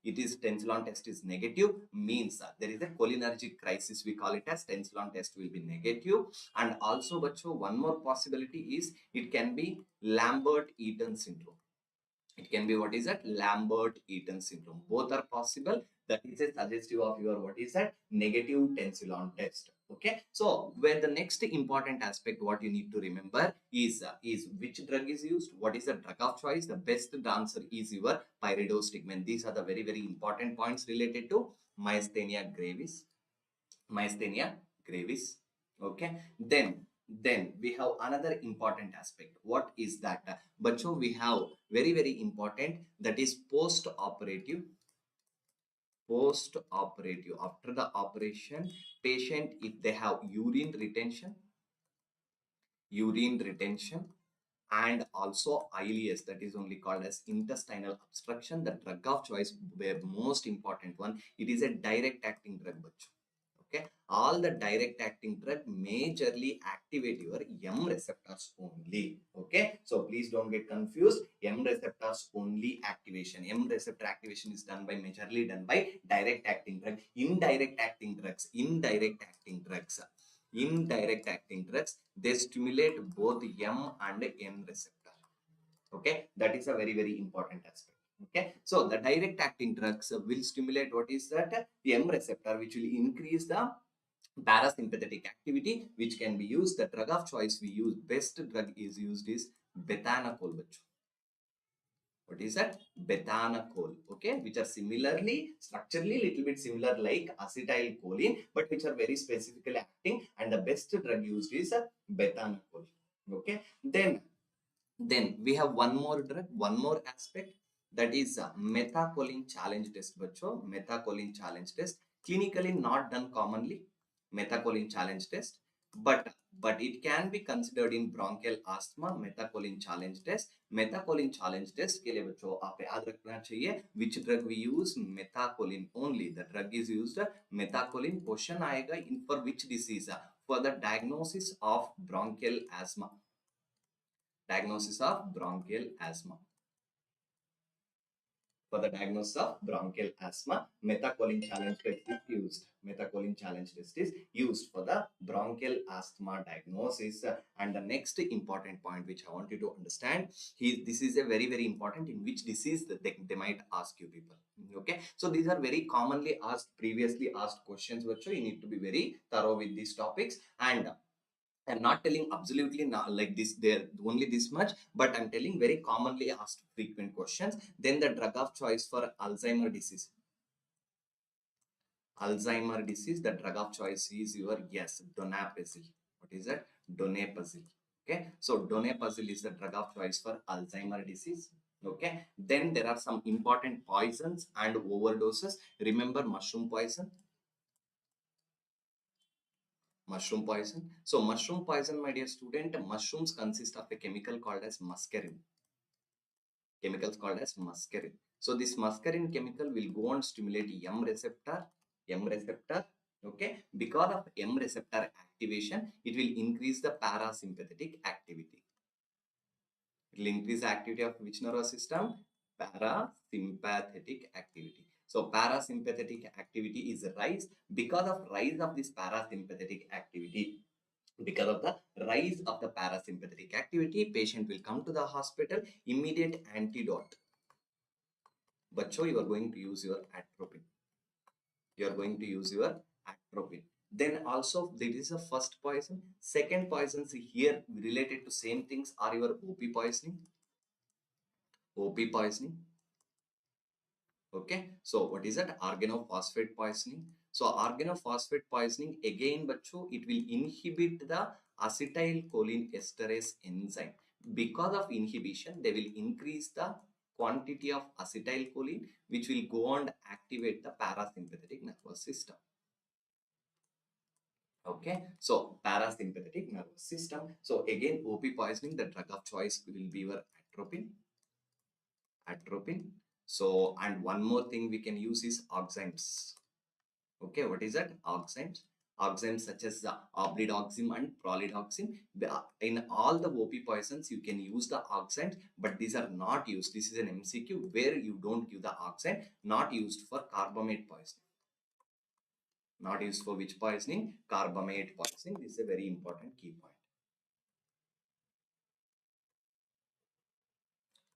It is tensilon test is negative, means there is a cholinergic crisis. We call it as tensilon test will be negative. And also, bacho, one more possibility is it can be Lambert-Eaton syndrome. It can be, what is that? Lambert-Eaton syndrome. Both are possible. That is a suggestive of your, what is that? Negative tensilon test. Okay. So where the next important aspect, what you need to remember is which drug is used. What is the drug of choice? The best answer is your pyridostigmine. These are the very, very important points related to myasthenia gravis. Okay. Then Then we have another important aspect. What is that? Bacho, we have very important, that is post-operative. Post-operative, after the operation, patient, if they have urine retention, and also ileus, that is only called as intestinal obstruction, the drug of choice, where most important one, it is a direct acting drug. Okay, all the direct acting drug majorly activate your M receptors only. Okay, so please don't get confused. M receptors only activation, M receptor activation is done by majorly done by direct acting drug. Indirect acting drugs, they stimulate both M and N receptor. Okay, that is a very important aspect. Okay, so the direct acting drugs will stimulate, what is that, the M receptor, which will increase the parasympathetic activity, which can be used. The drug of choice we use, best drug is used is bethanacol. What is that? Bethanacol. Okay, which are similarly structurally little bit similar like acetylcholine, but which are very specifically acting, and the best drug used is bethanacol. Okay, then we have one more drug, one more aspect, that is methacholine challenge test. Bacho, methacholine challenge test, clinically not done commonly, methacholine challenge test, but it can be considered in bronchial asthma. Methacholine challenge test, methacholine challenge test के लिए बच्चों आप याद रखना चाहिए which drug we use, methacholine only. The drug is used methacholine. Question आएगा in for which disease, for the diagnosis of bronchial asthma. Diagnosis of bronchial asthma. For the diagnosis of bronchial asthma, methacholine challenge test is used. Methacholine challenge test is used for the bronchial asthma diagnosis. And the next important point which I want you to understand, this is a very important, in which disease that they might ask you people. Okay, so these are very commonly asked, previously asked questions, which you need to be very thorough with these topics. And I'm not telling absolutely not like this, there only this much, but I'm telling very commonly asked frequent questions. Then the drug of choice for Alzheimer disease. Alzheimer disease, the drug of choice is your, yes, donepezil. What is that? Donepezil. Okay, so donepezil is the drug of choice for Alzheimer disease. Okay, then there are some important poisons and overdoses. Remember mushroom poison. Mushroom poison. So mushroom poison, my dear student, mushrooms consist of a chemical called as muscarine. Chemicals called as muscarine. So this muscarine chemical will go and stimulate M receptor. Okay, because of M receptor activation, it will increase the parasympathetic activity. It will increase the activity of which nervous system? Parasympathetic activity. So parasympathetic activity is rise. Because of rise of this parasympathetic activity, because of the rise of the parasympathetic activity, patient will come to the hospital. Immediate antidote. But so you are going to use your atropine. You are going to use your atropine. Then also there is a first poison. Second poisons here related to same things are your OP poisoning. OP poisoning. Okay, so what is that? Organophosphate poisoning. So organophosphate poisoning, again bacho, it will inhibit the acetylcholine esterase enzyme. Because of inhibition, they will increase the quantity of acetylcholine, which will go and activate the parasympathetic nervous system. Okay, so parasympathetic nervous system. So again, OP poisoning, the drug of choice will be your atropine. So, and one more thing we can use is oximes. Okay, what is that? Oximes. Oximes such as the oblidoxim and prolidoxim. In all the OP poisons, you can use the oximes, but these are not used. This is an MCQ where you don't give the oxime, not used for carbamate poisoning. Not used for which poisoning? Carbamate poisoning. This is a very important key point.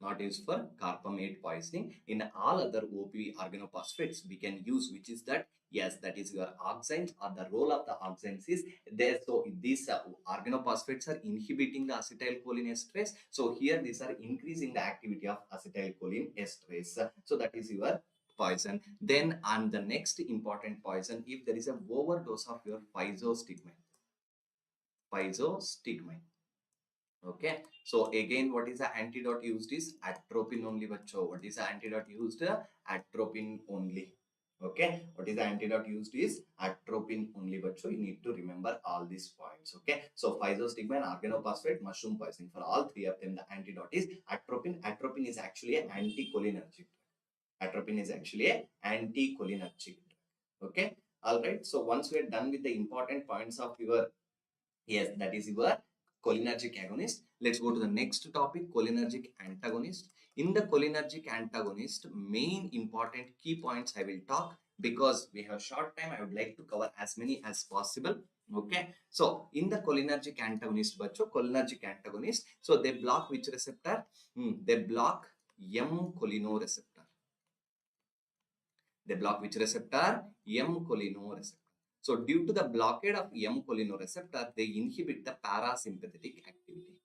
Not used for carbamate poisoning. In all other OP organophosphates we can use, which is that, yes, that is your oximes, or the role of the oximes is there. So these organophosphates are inhibiting the acetylcholine esterase. So here these are increasing the activity of acetylcholine esterase. So that is your poison. Then and the next important poison, if there is a overdose of your physostigmine. physostigmine. Okay, so again, what is the antidote used is atropine only, bacho. What is the antidote used? Atropine only. Okay, what is the antidote used is atropine only, bacho. You need to remember all these points. Okay, so physostigmine, organophosphate, mushroom poisoning. For all three of them, the antidote is atropine. Atropine is actually an anticholinergic. Atropine is actually an anticholinergic. Okay, all right. So once we are done with the important points of your, yes, that is your cholinergic agonist. Let's go to the next topic, cholinergic antagonist. In the cholinergic antagonist, main important key points I will talk, because we have short time. I would like to cover as many as possible. Okay, so in the cholinergic antagonist, bacho, cholinergic antagonist, so they block which receptor? They block M cholinereceptor. They block which receptor? M cholinereceptor. So due to the blockade of M cholinereceptor, they inhibit the parasympathetic activity.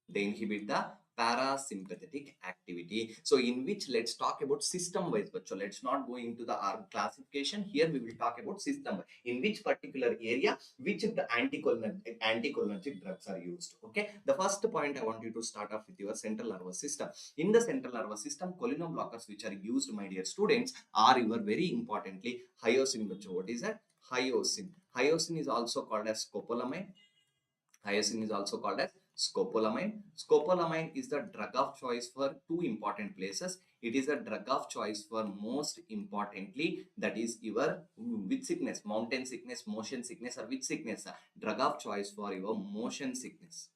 They inhibit the parasympathetic activity. So in which, let's talk about system wise, but so let's not go into the classification. Here we will talk about system, in which particular area which of the anticholinergic drugs are used. Okay, the first point I want you to start off with your central nervous system. In the central nervous system, cholinoblockers which are used, my dear students, are your very importantly hyoscine. What is that? Hyoscine. Hyoscine is also called as scopolamine. Hyoscine is also called as scopolamine. Scopolamine is the drug of choice for two important places. It is a drug of choice for most importantly, that is your which sickness? Mountain sickness, motion sickness, or which sickness? Drug of choice for your motion sickness.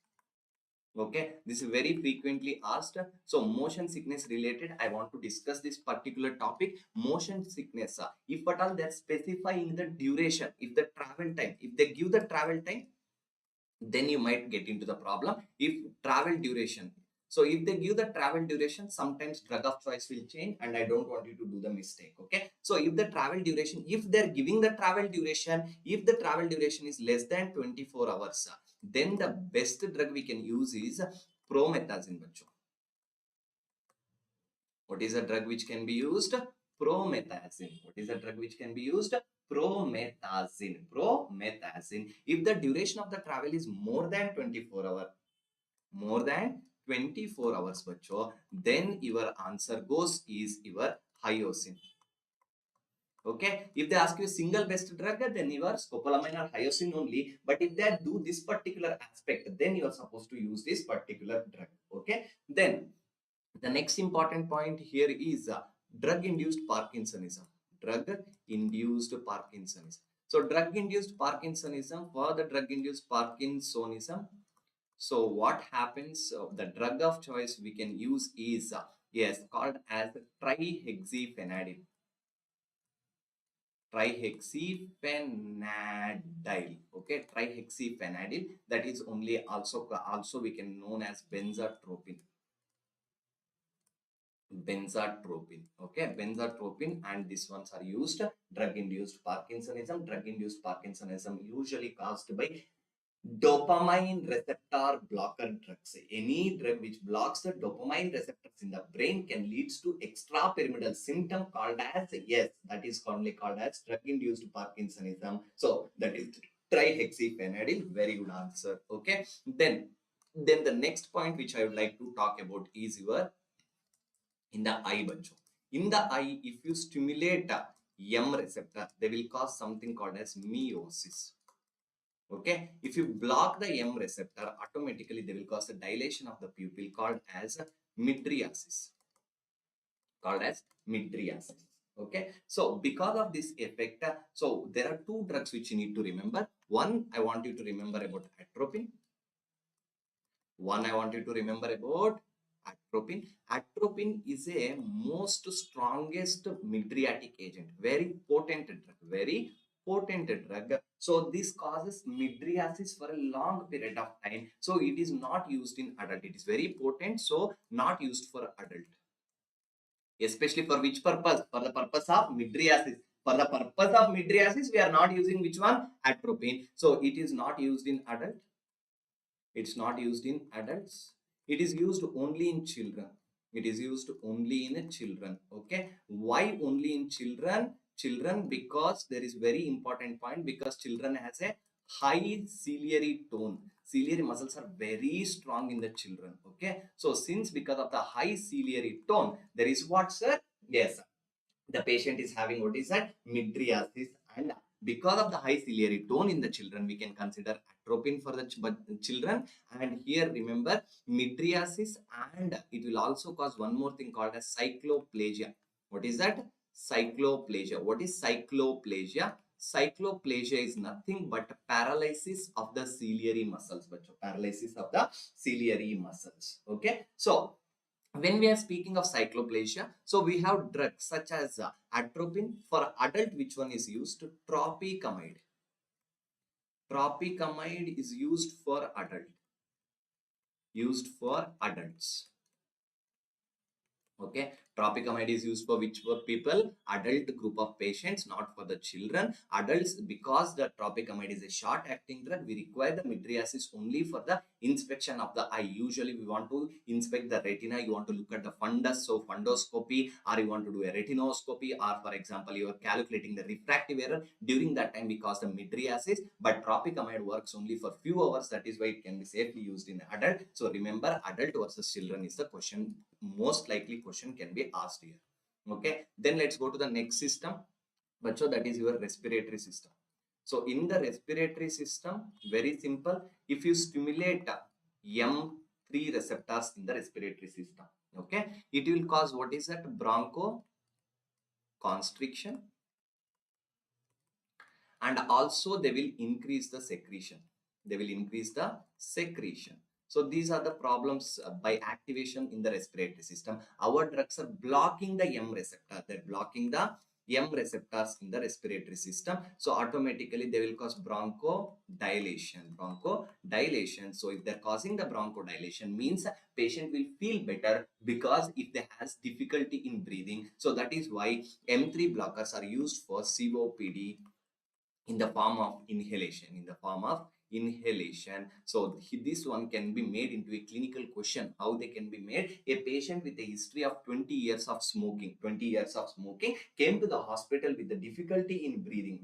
Okay, this is very frequently asked. So motion sickness related, I want to discuss this particular topic. Motion sickness, if at all they're specifying the duration, if the travel time, if they give the travel time, then you might get into the problem. If travel duration, so if they give the travel duration, sometimes drug of choice will change, and I don't want you to do the mistake. Okay, so if the travel duration, if they're giving the travel duration, if the travel duration is less than 24 hours, then the best drug we can use is promethazine. What is a drug which can be used? Promethazine. What is a drug which can be used? Promethazine. Promethazine. If the duration of the travel is more than 24 hours, more than 24 hours, bacho, then your answer goes is your hyoscine. Okay, if they ask you single best drug, then you are scopolamine or hyoscine only. But if they do this particular aspect, then you are supposed to use this particular drug. Okay, then the next important point here is drug-induced Parkinsonism. Drug-induced Parkinsonism. So drug-induced Parkinsonism, for the drug-induced Parkinsonism, so what happens? The drug of choice we can use is yes, called as trihexyphenidyl. Trihexyphenidyl. Okay, trihexyphenidyl. That is only also we can known as benzatropine. Benzatropine. Okay, benzatropine, and these ones are used. Drug-induced Parkinsonism. Drug-induced Parkinsonism usually caused by dopamine receptor blocker drugs. Any drug which blocks the dopamine receptors in the brain can lead to extrapyramidal symptom called as, yes, that is commonly called as drug-induced Parkinsonism. So that is trihexyphenidyl. Very good answer. Okay, then the next point which I would like to talk about is your in the eye, bacho. In the eye, if you stimulate M receptor, they will cause something called as meiosis. Okay, if you block the M receptor, automatically they will cause a dilation of the pupil called as mydriasis. Called as mydriasis. Okay, so because of this effect, so there are two drugs which you need to remember. One, I want you to remember about atropine. One, I want you to remember about atropine. Atropine is a most strongest mydriatic agent, very potent drug, very potent drug. So this causes mydriasis for a long period of time. So it is not used in adult. It is very potent, so not used for adult. Especially for which purpose? For the purpose of mydriasis. For the purpose of mydriasis, we are not using which one? Atropine. So it is not used in adult. It's not used in adults. It is used only in children. It is used only in children. Okay. Why only in children? Children, because there is very important point, because children has a high ciliary tone. Ciliary muscles are very strong in the children. Okay, so since because of the high ciliary tone, there is what, sir? Yes, the patient is having what is that? Mydriasis, and because of the high ciliary tone in the children, we can consider atropine for the children. And here remember mydriasis, and it will also cause one more thing called as cycloplasia. What is that? Cycloplasia. What is cycloplasia? Cycloplasia is nothing but paralysis of the ciliary muscles. Paralysis of the ciliary muscles. Okay, so when we are speaking of cycloplasia, so we have drugs such as atropine. For adult, which one is used? Tropicamide. Tropicamide is used for adult. Used for adults. Okay, tropicamide is used for which people? Adult group of patients, not for the children. Adults, because the tropicamide is a short acting drug, we require the mydriasis only for the inspection of the eye. Usually we want to inspect the retina, you want to look at the fundus, so fundoscopy, or you want to do a retinoscopy, or for example you are calculating the refractive error. During that time we cause the mydriasis, but tropicamide works only for few hours. That is why it can be safely used in adult. So remember, adult versus children is the question, most likely question can be asked here. Okay, then let's go to the next system, but so that is your respiratory system. So in the respiratory system, very simple, if you stimulate M3 receptors in the respiratory system, okay, it will cause what is that? Bronchoconstriction, and also they will increase the secretion. They will increase the secretion. So these are the problems by activation in the respiratory system. Our drugs are blocking the M receptor. They're blocking the M receptors in the respiratory system. So automatically they will cause bronchodilation. Bronchodilation. So if they're causing the bronchodilation, means patient will feel better, because if they has difficulty in breathing, so that is why M3 blockers are used for COPD in the form of inhalation. So this one can be made into a clinical question. How they can be made? A patient with a history of 20 years of smoking came to the hospital with the difficulty in breathing.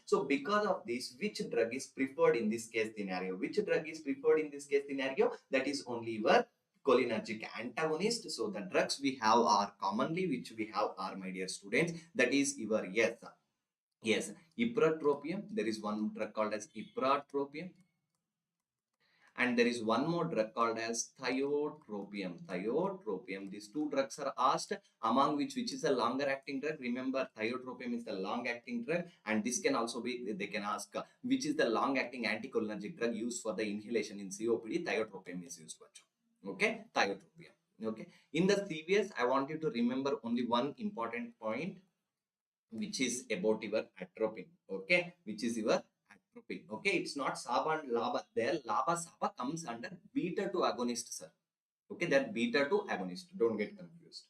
So because of this, which drug is preferred in this case scenario? That is only your cholinergic antagonist. So the drugs we have are commonly, which we have are, my dear students, that is your yes, ipratropium. There is one drug called as ipratropium, and there is one more drug called as thiotropium. These two drugs are asked, among which is a longer acting drug. Remember, thiotropium is the long acting drug, and this can also be, they can ask which is the long acting anticholinergic drug used for the inhalation in COPD. Thiotropium is used. Okay, thiotropium. Okay, in the CVS, I want you to remember only one important point, which is about your atropine. Okay, which is your atropine. Okay, it's not SABA and LABA. There LABA SABA comes under beta 2 agonist, sir. Okay, that beta 2 agonist, don't get confused.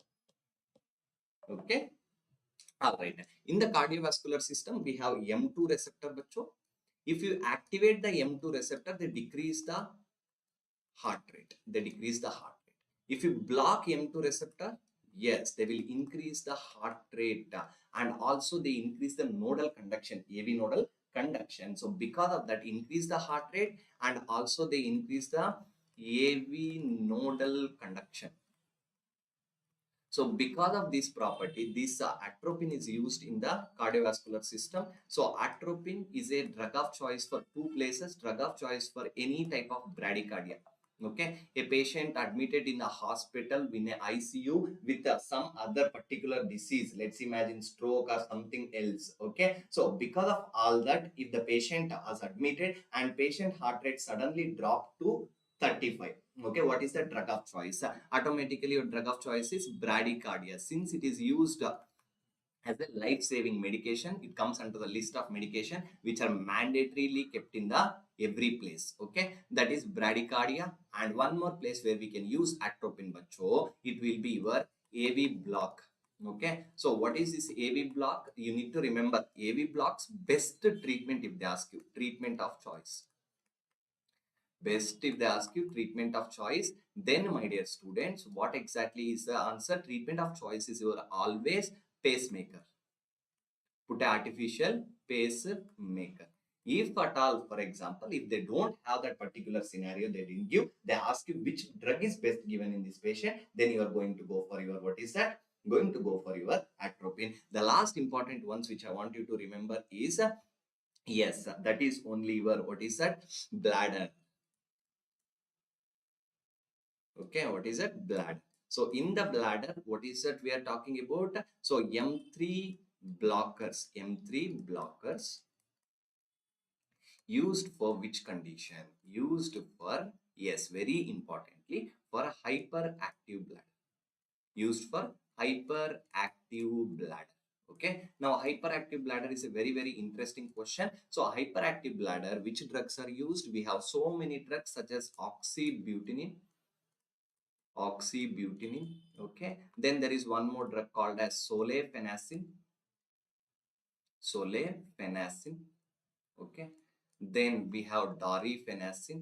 Okay, all right. In the cardiovascular system, we have M2 receptor, bacho. If you activate the M2 receptor, they decrease the heart rate. If you block M2 receptor, yes, they will increase the heart rate, and also they increase the nodal conduction, AV nodal conduction. So because of that, increase the heart rate, and also they increase the AV nodal conduction. So because of this property, this atropine is used in the cardiovascular system. So atropine is a drug of choice for two places, drug of choice for any type of bradycardia. Okay, a patient admitted in a hospital in a ICU with some other particular disease, let's imagine stroke or something else. Okay, so because of all that, if the patient was admitted and patient heart rate suddenly dropped to 35, okay, what is the drug of choice? Automatically your drug of choice is bradycardia. Since it is used as a life-saving medication, it comes under the list of medication which are mandatorily kept in the every place. Okay, that is bradycardia. And one more place where we can use atropine, bacho, it will be your AV block. Okay, so what is this AV block? You need to remember AV blocks, best treatment if they ask you, treatment of choice. Best if they ask you treatment of choice, then my dear students, what exactly is the answer? Treatment of choice is your always pacemaker. Put an artificial pacemaker. If at all, for example, if they don't have that particular scenario, they didn't give, they ask you which drug is best given in this patient, then you are going to go for your, what is that? Going to go for your atropine. The last important ones which I want you to remember is, yes, that is only your, what is that? Bladder. Okay, what is that? Bladder. So in the bladder, what is that we are talking about? So M3 blockers, M3 blockers used for which condition? Used for, yes, very importantly, for hyperactive bladder. Used for hyperactive bladder. Okay. Now, hyperactive bladder is a very, very interesting question. So, hyperactive bladder, which drugs are used? We have so many drugs such as oxybutinin. Okay. Then there is one more drug called as solafenacin. Okay. Then we have darifenacin.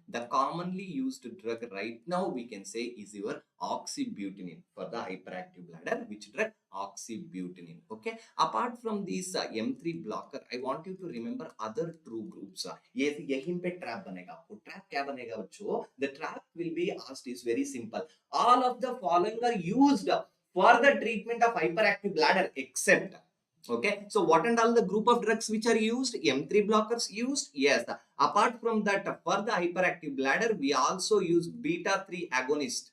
The commonly used drug right now we can say is your oxybutinin for the hyperactive bladder. Which drug? Oxybutinin. Okay. Apart from these M3 blocker, I want you to remember other true groups. ये यहीं पे trap बनेगा. वो trap क्या बनेगा बच्चों? The trap will be asked is very simple. All of the following are used for the treatment of hyperactive bladder except. Okay, so what and all the group of drugs which are used? M3 blockers used? Yes. Apart from that, for the hyperactive bladder, we also use beta 3 agonist.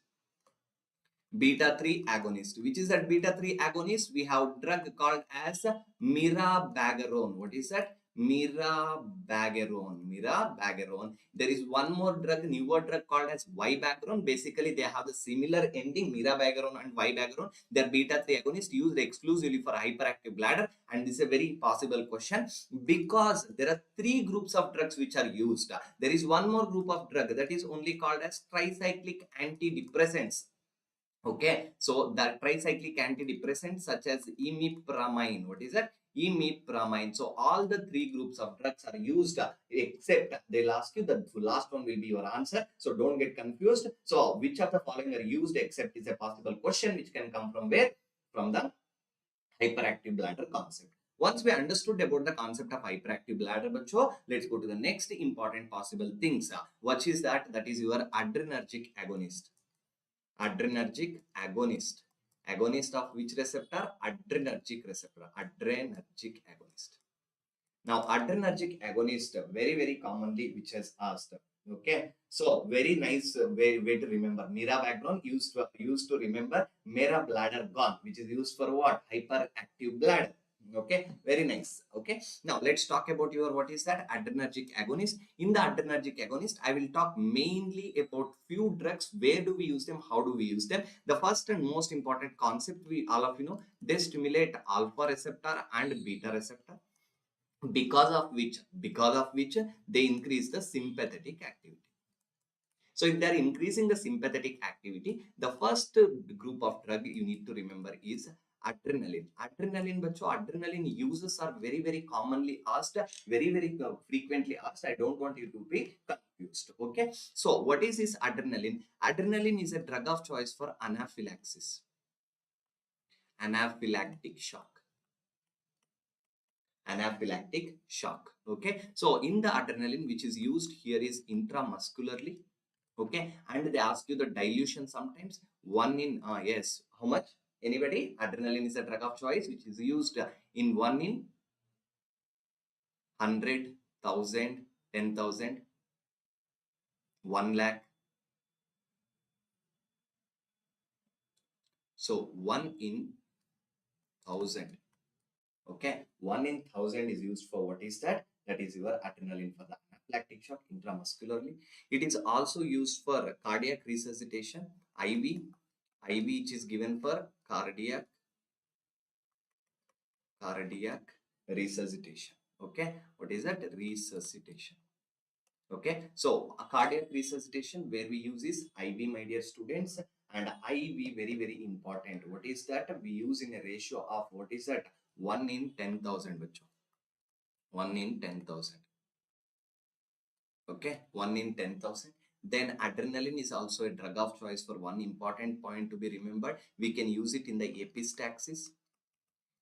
Which is that beta 3 agonist? We have drug called as mirabagarone. What is that? Mirabagarone. There is one more drug, newer drug called as vibagarone. Basically, they have the similar ending, mirabagarone and vibagarone. They are beta 3 agonists used exclusively for hyperactive bladder. And this is a very possible question because there are three groups of drugs which are used. There is one more group of drug that is only called as tricyclic antidepressants. Okay, so the tricyclic antidepressants such as imipramine. What is that? Imipramine. So all the three groups of drugs are used except they'll ask you the last one will be your answer. So don't get confused. So which of the following are used except is a possible question which can come from where? From the hyperactive bladder concept. Once we understood about the concept of hyperactive bladder, let's go to the next important possible things. What is that? That is your adrenergic agonist. Adrenergic agonist. Agonist of which receptor? Adrenergic receptor. Adrenergic agonist. Now, adrenergic agonist very, very commonly which has asked. Okay, so very nice way to remember. Mirabagarone used to remember Mera bladder gone, which is used for what? Hyperactive bladder. Okay, very nice. Okay, now let's talk about your what is that adrenergic agonist. In the adrenergic agonist, I will talk mainly about few drugs. Where do we use them? How do we use them? The first and most important concept we all of you know, they stimulate alpha receptor and beta receptor, because of which they increase the sympathetic activity. So if they are increasing the sympathetic activity, the first group of drug you need to remember is adrenaline. Adrenaline uses are very, very commonly asked, very, very frequently asked. I don't want you to be confused. Okay. So what is this adrenaline? Adrenaline is a drug of choice for anaphylaxis, anaphylactic shock. Okay, so in the adrenaline which is used here is intramuscularly. Okay, and they ask you the dilution sometimes. One in yes, how much? Anybody? Adrenaline is a drug of choice which is used in 1 in 100, 1000, 10,000, 1 lakh. So 1 in 1000. Okay, 1 in 1000 is used for what is that? That is your adrenaline for the anaphylactic shock intramuscularly. It is also used for cardiac resuscitation, IV, which is given for cardiac resuscitation. Okay, what is that? Resuscitation. Okay, so a cardiac resuscitation where we use is IV, my dear students, and IV very, very important. What is that? We use in a ratio of what is that? 1 in 10,000. 1 in 10,000. Okay, 1 in 10,000. Then adrenaline is also a drug of choice for one important point to be remembered. We can use it in the epistaxis.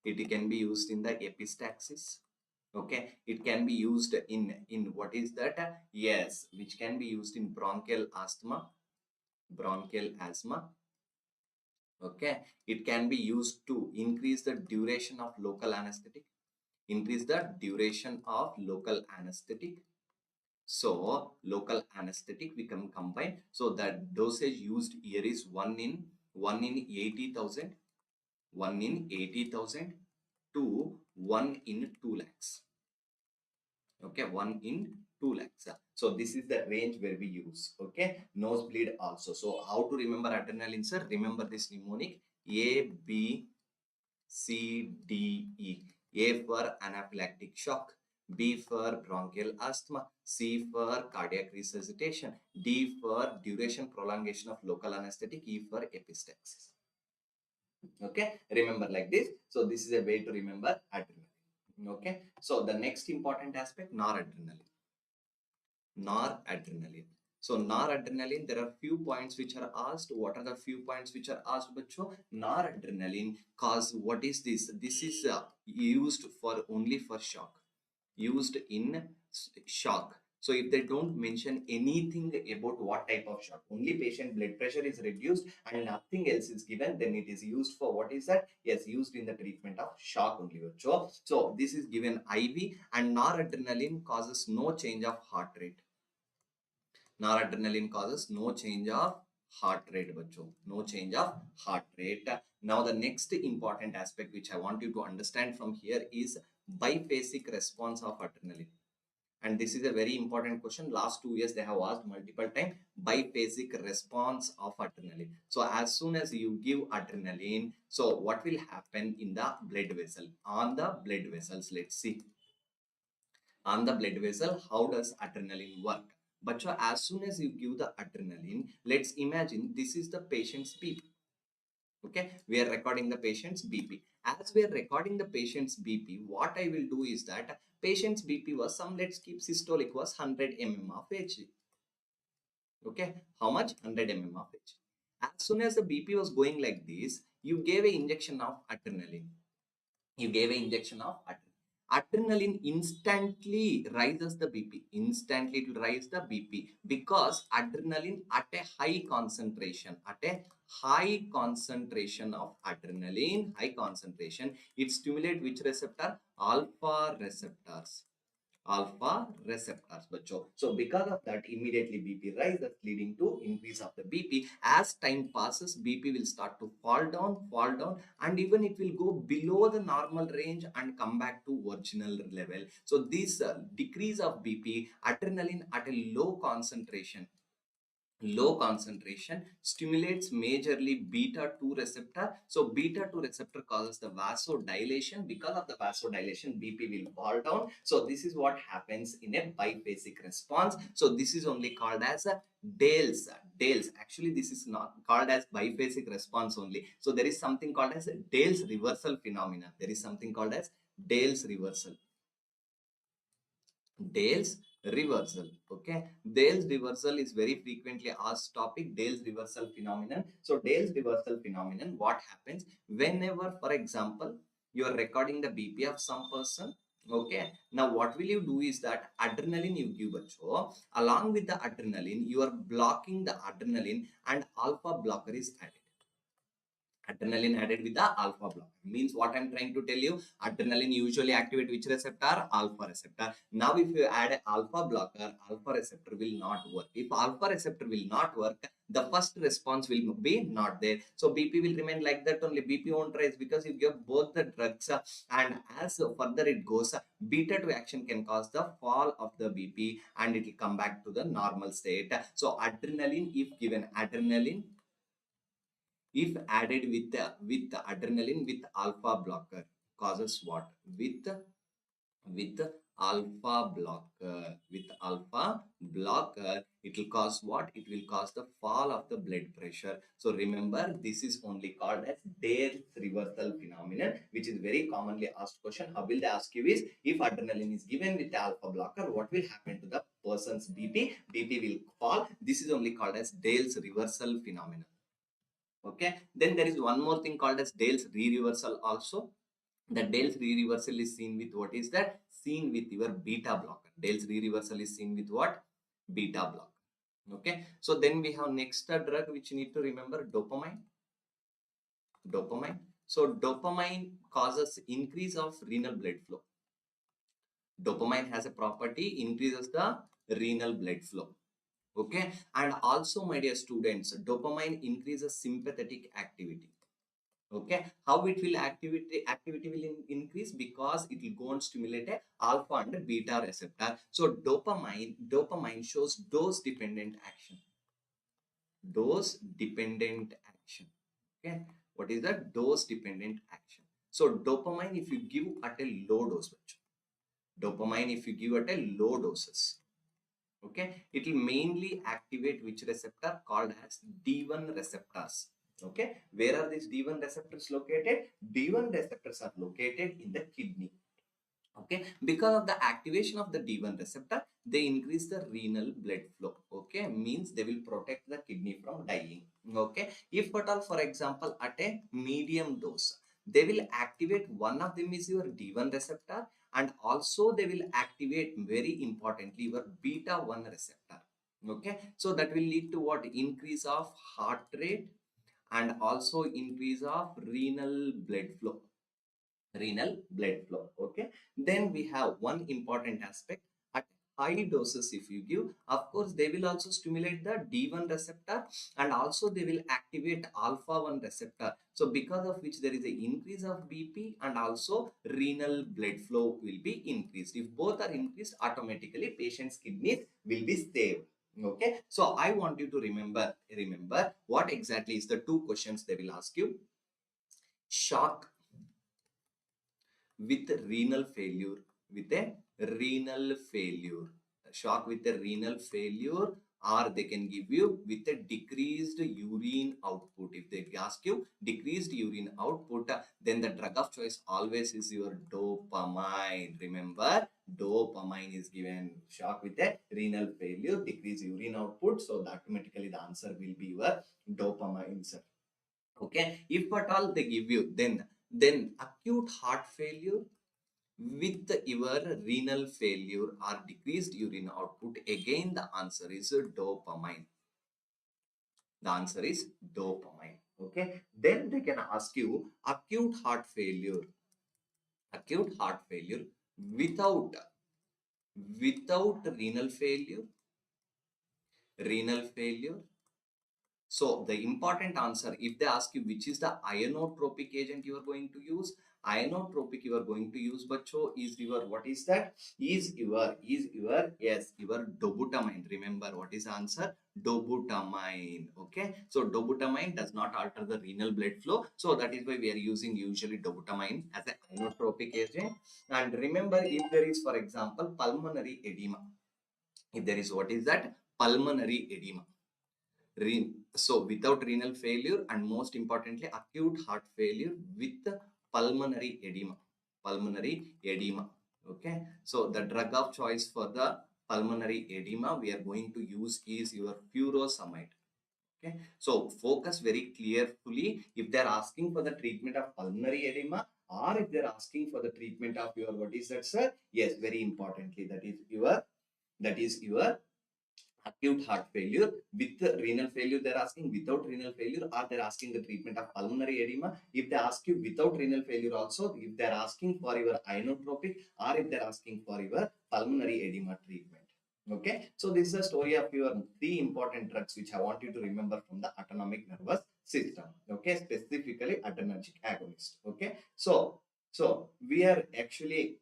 It can be used in the epistaxis. Okay, it can be used in what is that? Yes, which can be used in bronchial asthma. Okay, it can be used to increase the duration of local anesthetic. Increase the duration of local anesthetic. So local anesthetic we can combine. So that dosage used here is 1 in 80,000, 1 in 80,000 to 1 in 2 lakhs. Okay, 1 in 2 lakhs. So this is the range where we use. Okay, nosebleed also. So how to remember adrenaline, sir? Remember this mnemonic: A, B, C, D, E. A for anaphylactic shock, B for bronchial asthma, C for cardiac resuscitation, D for duration prolongation of local anesthetic, E for epistaxis. Okay, remember like this. So this is a way to remember adrenaline. Okay, so the next important aspect, noradrenaline. Noradrenaline. So noradrenaline, there are few points which are asked. What are the few points which are asked, Bacho? Noradrenaline cause, what is this? This is used for only for shock. Used in shock. So if they don't mention anything about what type of shock, only patient blood pressure is reduced and nothing else is given, then it is used for what is that? Yes, used in the treatment of shock only. So this is given IV, and noradrenaline causes no change of heart rate. Noradrenaline causes no change of heart rate, bacho. No change of heart rate. Now the next important aspect which I want you to understand from here is biphasic response of adrenaline. And this is a very important question. Last 2 years they have asked multiple times, biphasic response of adrenaline. So as soon as you give adrenaline, so what will happen in the blood vessel? On the blood vessels, let's see. On the blood vessel, how does adrenaline work? But so as soon as you give the adrenaline, let's imagine this is the patient's BP. Okay, we are recording the patient's BP. As we are recording the patient's BP, what I will do is that patient's BP was some, let's keep systolic was 100 mm of Hg. Okay, how much? 100 mm of Hg. As soon as the BP was going like this, you gave an injection of adrenaline. You gave an injection of adrenaline. Adrenaline instantly rises the BP. Instantly it will rise the BP because adrenaline at a high concentration, of adrenaline, it stimulates which receptor? Alpha receptors. So because of that, immediately BP rises, leading to increase of the BP. As time passes, BP will start to fall down, and even it will go below the normal range and come back to original level. So this decrease of BP, adrenaline at a low concentration stimulates majorly beta 2 receptor. So beta 2 receptor causes the vasodilation. Because of the vasodilation, BP will fall down. So this is what happens in a biphasic response. So this is only called as a Dale's. Actually, this is not called as biphasic response only. So there is something called as Dale's reversal phenomena. Dale's reversal. Okay, Dale's reversal is very frequently asked topic. Dale's reversal phenomenon. So Dale's reversal phenomenon, what happens whenever, for example, you are recording the BP of some person? Okay, now what will you do is that adrenaline you give, bacho. Along with the adrenaline, you are blocking the adrenaline, and alpha blocker is added. Adrenaline added with the alpha blocker means, what I'm trying to tell you, adrenaline usually activate which receptor? Alpha receptor. Now if you add a alpha blocker, alpha receptor will not work. If alpha receptor will not work, the first response will be not there. So BP will remain like that only. BP won't rise because you give both the drugs, and as further it goes, beta 2 action can cause the fall of the BP, and it will come back to the normal state. So adrenaline, if given adrenaline, if added with adrenaline with alpha blocker, causes what? With alpha blocker, it will cause what? It will cause the fall of the blood pressure. So remember, this is only called as Dale's reversal phenomenon, which is very commonly asked question. How will they ask you is, if adrenaline is given with alpha blocker, what will happen to the person's BP? BP will fall. This is only called as Dale's reversal phenomenon. Okay, then there is one more thing called as Dale's re-reversal also. The Dale's re-reversal is seen with what is that? seen with your beta blocker. Dale's re-reversal is seen with what? Beta blocker. Okay, so then we have next drug which you need to remember, dopamine. Dopamine. So dopamine causes increase of renal blood flow. Dopamine has a property, increases the renal blood flow. Okay, and also my dear students, dopamine increases sympathetic activity. Okay, how it will activity will increase? Because it will go and stimulate a alpha and beta receptor. So dopamine shows dose dependent action. Dose dependent action. Okay, what is that? Dose dependent action. So dopamine, if you give at a low dose, dopamine if you give at a low doses, okay, it will mainly activate which receptor? Called as D1 receptors. Okay, where are these D1 receptors located? D1 receptors are located in the kidney. Okay, because of the activation of the D1 receptor, they increase the renal blood flow. Okay, means they will protect the kidney from dying. Okay, if at all, for example, at a medium dose, they will activate, one of them is your D1 receptor, and also they will activate, very importantly, your beta 1 receptor. Okay, so that will lead to what? Increase of heart rate and also increase of renal blood flow. Renal blood flow. Okay, then we have one important aspect. At high doses, if you give, of course they will also stimulate the D1 receptor, and also they will activate alpha 1 receptor. So because of which there is an increase of BP, and also renal blood flow will be increased. If both are increased, automatically patient's kidneys will be saved. Okay, so I want you to remember what exactly is the two questions they will ask you. Shock with renal failure, with a renal failure, shock with a renal failure, or they can give you with a decreased urine output. If they ask you decreased urine output, then the drug of choice always is your dopamine. Remember, dopamine is given. Shock with a renal failure, decreased urine output, so automatically the answer will be your dopamine, sir. Okay, if at all they give you, then acute heart failure with your renal failure or decreased urine output, again the answer is dopamine. The answer is dopamine. Okay, then they can ask you acute heart failure without renal failure. So the important answer, if they ask you which is the ionotropic agent you are going to use, ionotropic you are going to use, bacho, is your, what is that? Is your yes, your dobutamine. Remember what is the answer? Dobutamine. Okay, so dobutamine does not alter the renal blood flow, so that is why we are using usually dobutamine as an ionotropic agent. And remember, if there is, for example, pulmonary edema, if there is, what is that? Pulmonary edema. So without renal failure, and most importantly acute heart failure with pulmonary edema. Okay, so the drug of choice for the pulmonary edema we are going to use is your furosemide. Okay, so focus very carefully if they are asking for the treatment of pulmonary edema, or if they are asking for the treatment of your, what is that, sir? Yes, very importantly, that is your acute heart failure with renal failure. They're asking without renal failure, or they're asking the treatment of pulmonary edema. If they ask you without renal failure also, if they're asking for your ionotropic, or if they're asking for your pulmonary edema treatment. Okay, so this is a story of your three important drugs which I want you to remember from the autonomic nervous system. Okay, specifically adrenergic agonist. Okay, so we are actually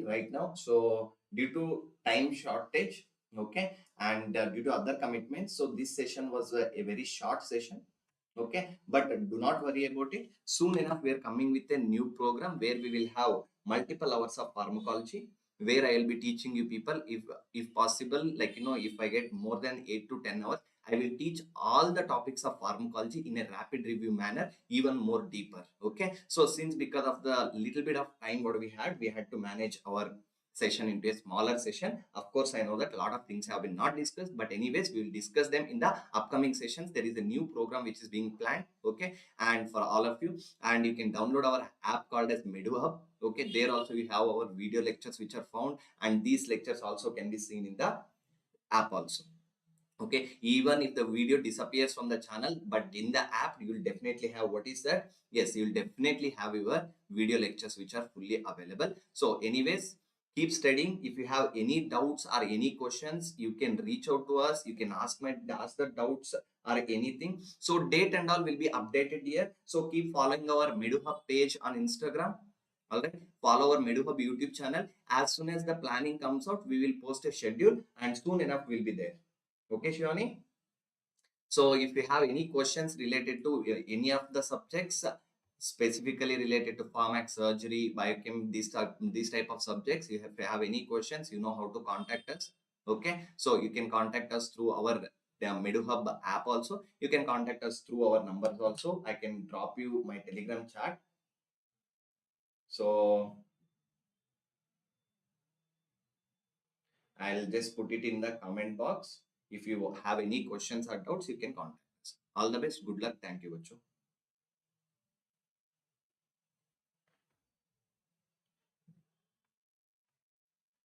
right now, so due to time shortage, okay, and due to other commitments, so this session was a very short session. Okay, but do not worry about it. Soon enough we are coming with a new program where we will have multiple hours of pharmacology, where I will be teaching you people, if possible, like, if I get more than 8 to 10 hours, I will teach all the topics of pharmacology in a rapid review manner, even more deeper. Okay, so since because of the little bit of time what we had to manage our session into a smaller session. Of course, I know that a lot of things have been not discussed, but anyways, we will discuss them in the upcoming sessions. There is a new program which is being planned, okay, and for all of you, and you can download our app called as Meduhub. Okay, there also we have our video lectures which are found, and these lectures also can be seen in the app also. Okay, even if the video disappears from the channel, but in the app you will definitely have, what is that, yes, you will definitely have your video lectures which are fully available. So anyways, keep studying. If you have any doubts or any questions, you can reach out to us. You can ask the doubts or anything. So date and all will be updated here. So keep following our Meduhub page on Instagram. All right, follow our Meduhub YouTube channel. As soon as the planning comes out, we will post a schedule, and soon enough we'll be there. Okay, Shivani? So if you have any questions related to any of the subjects, specifically related to pharmac, surgery, biochem, these type of subjects, if you have any questions, you know how to contact us. Okay, so you can contact us through our Meduhub app also. You can contact us through our numbers also. I can drop you my Telegram chat. So I'll just put it in the comment box. If you have any questions or doubts, you can contact us. All the best. Good luck. Thank you, Bacho.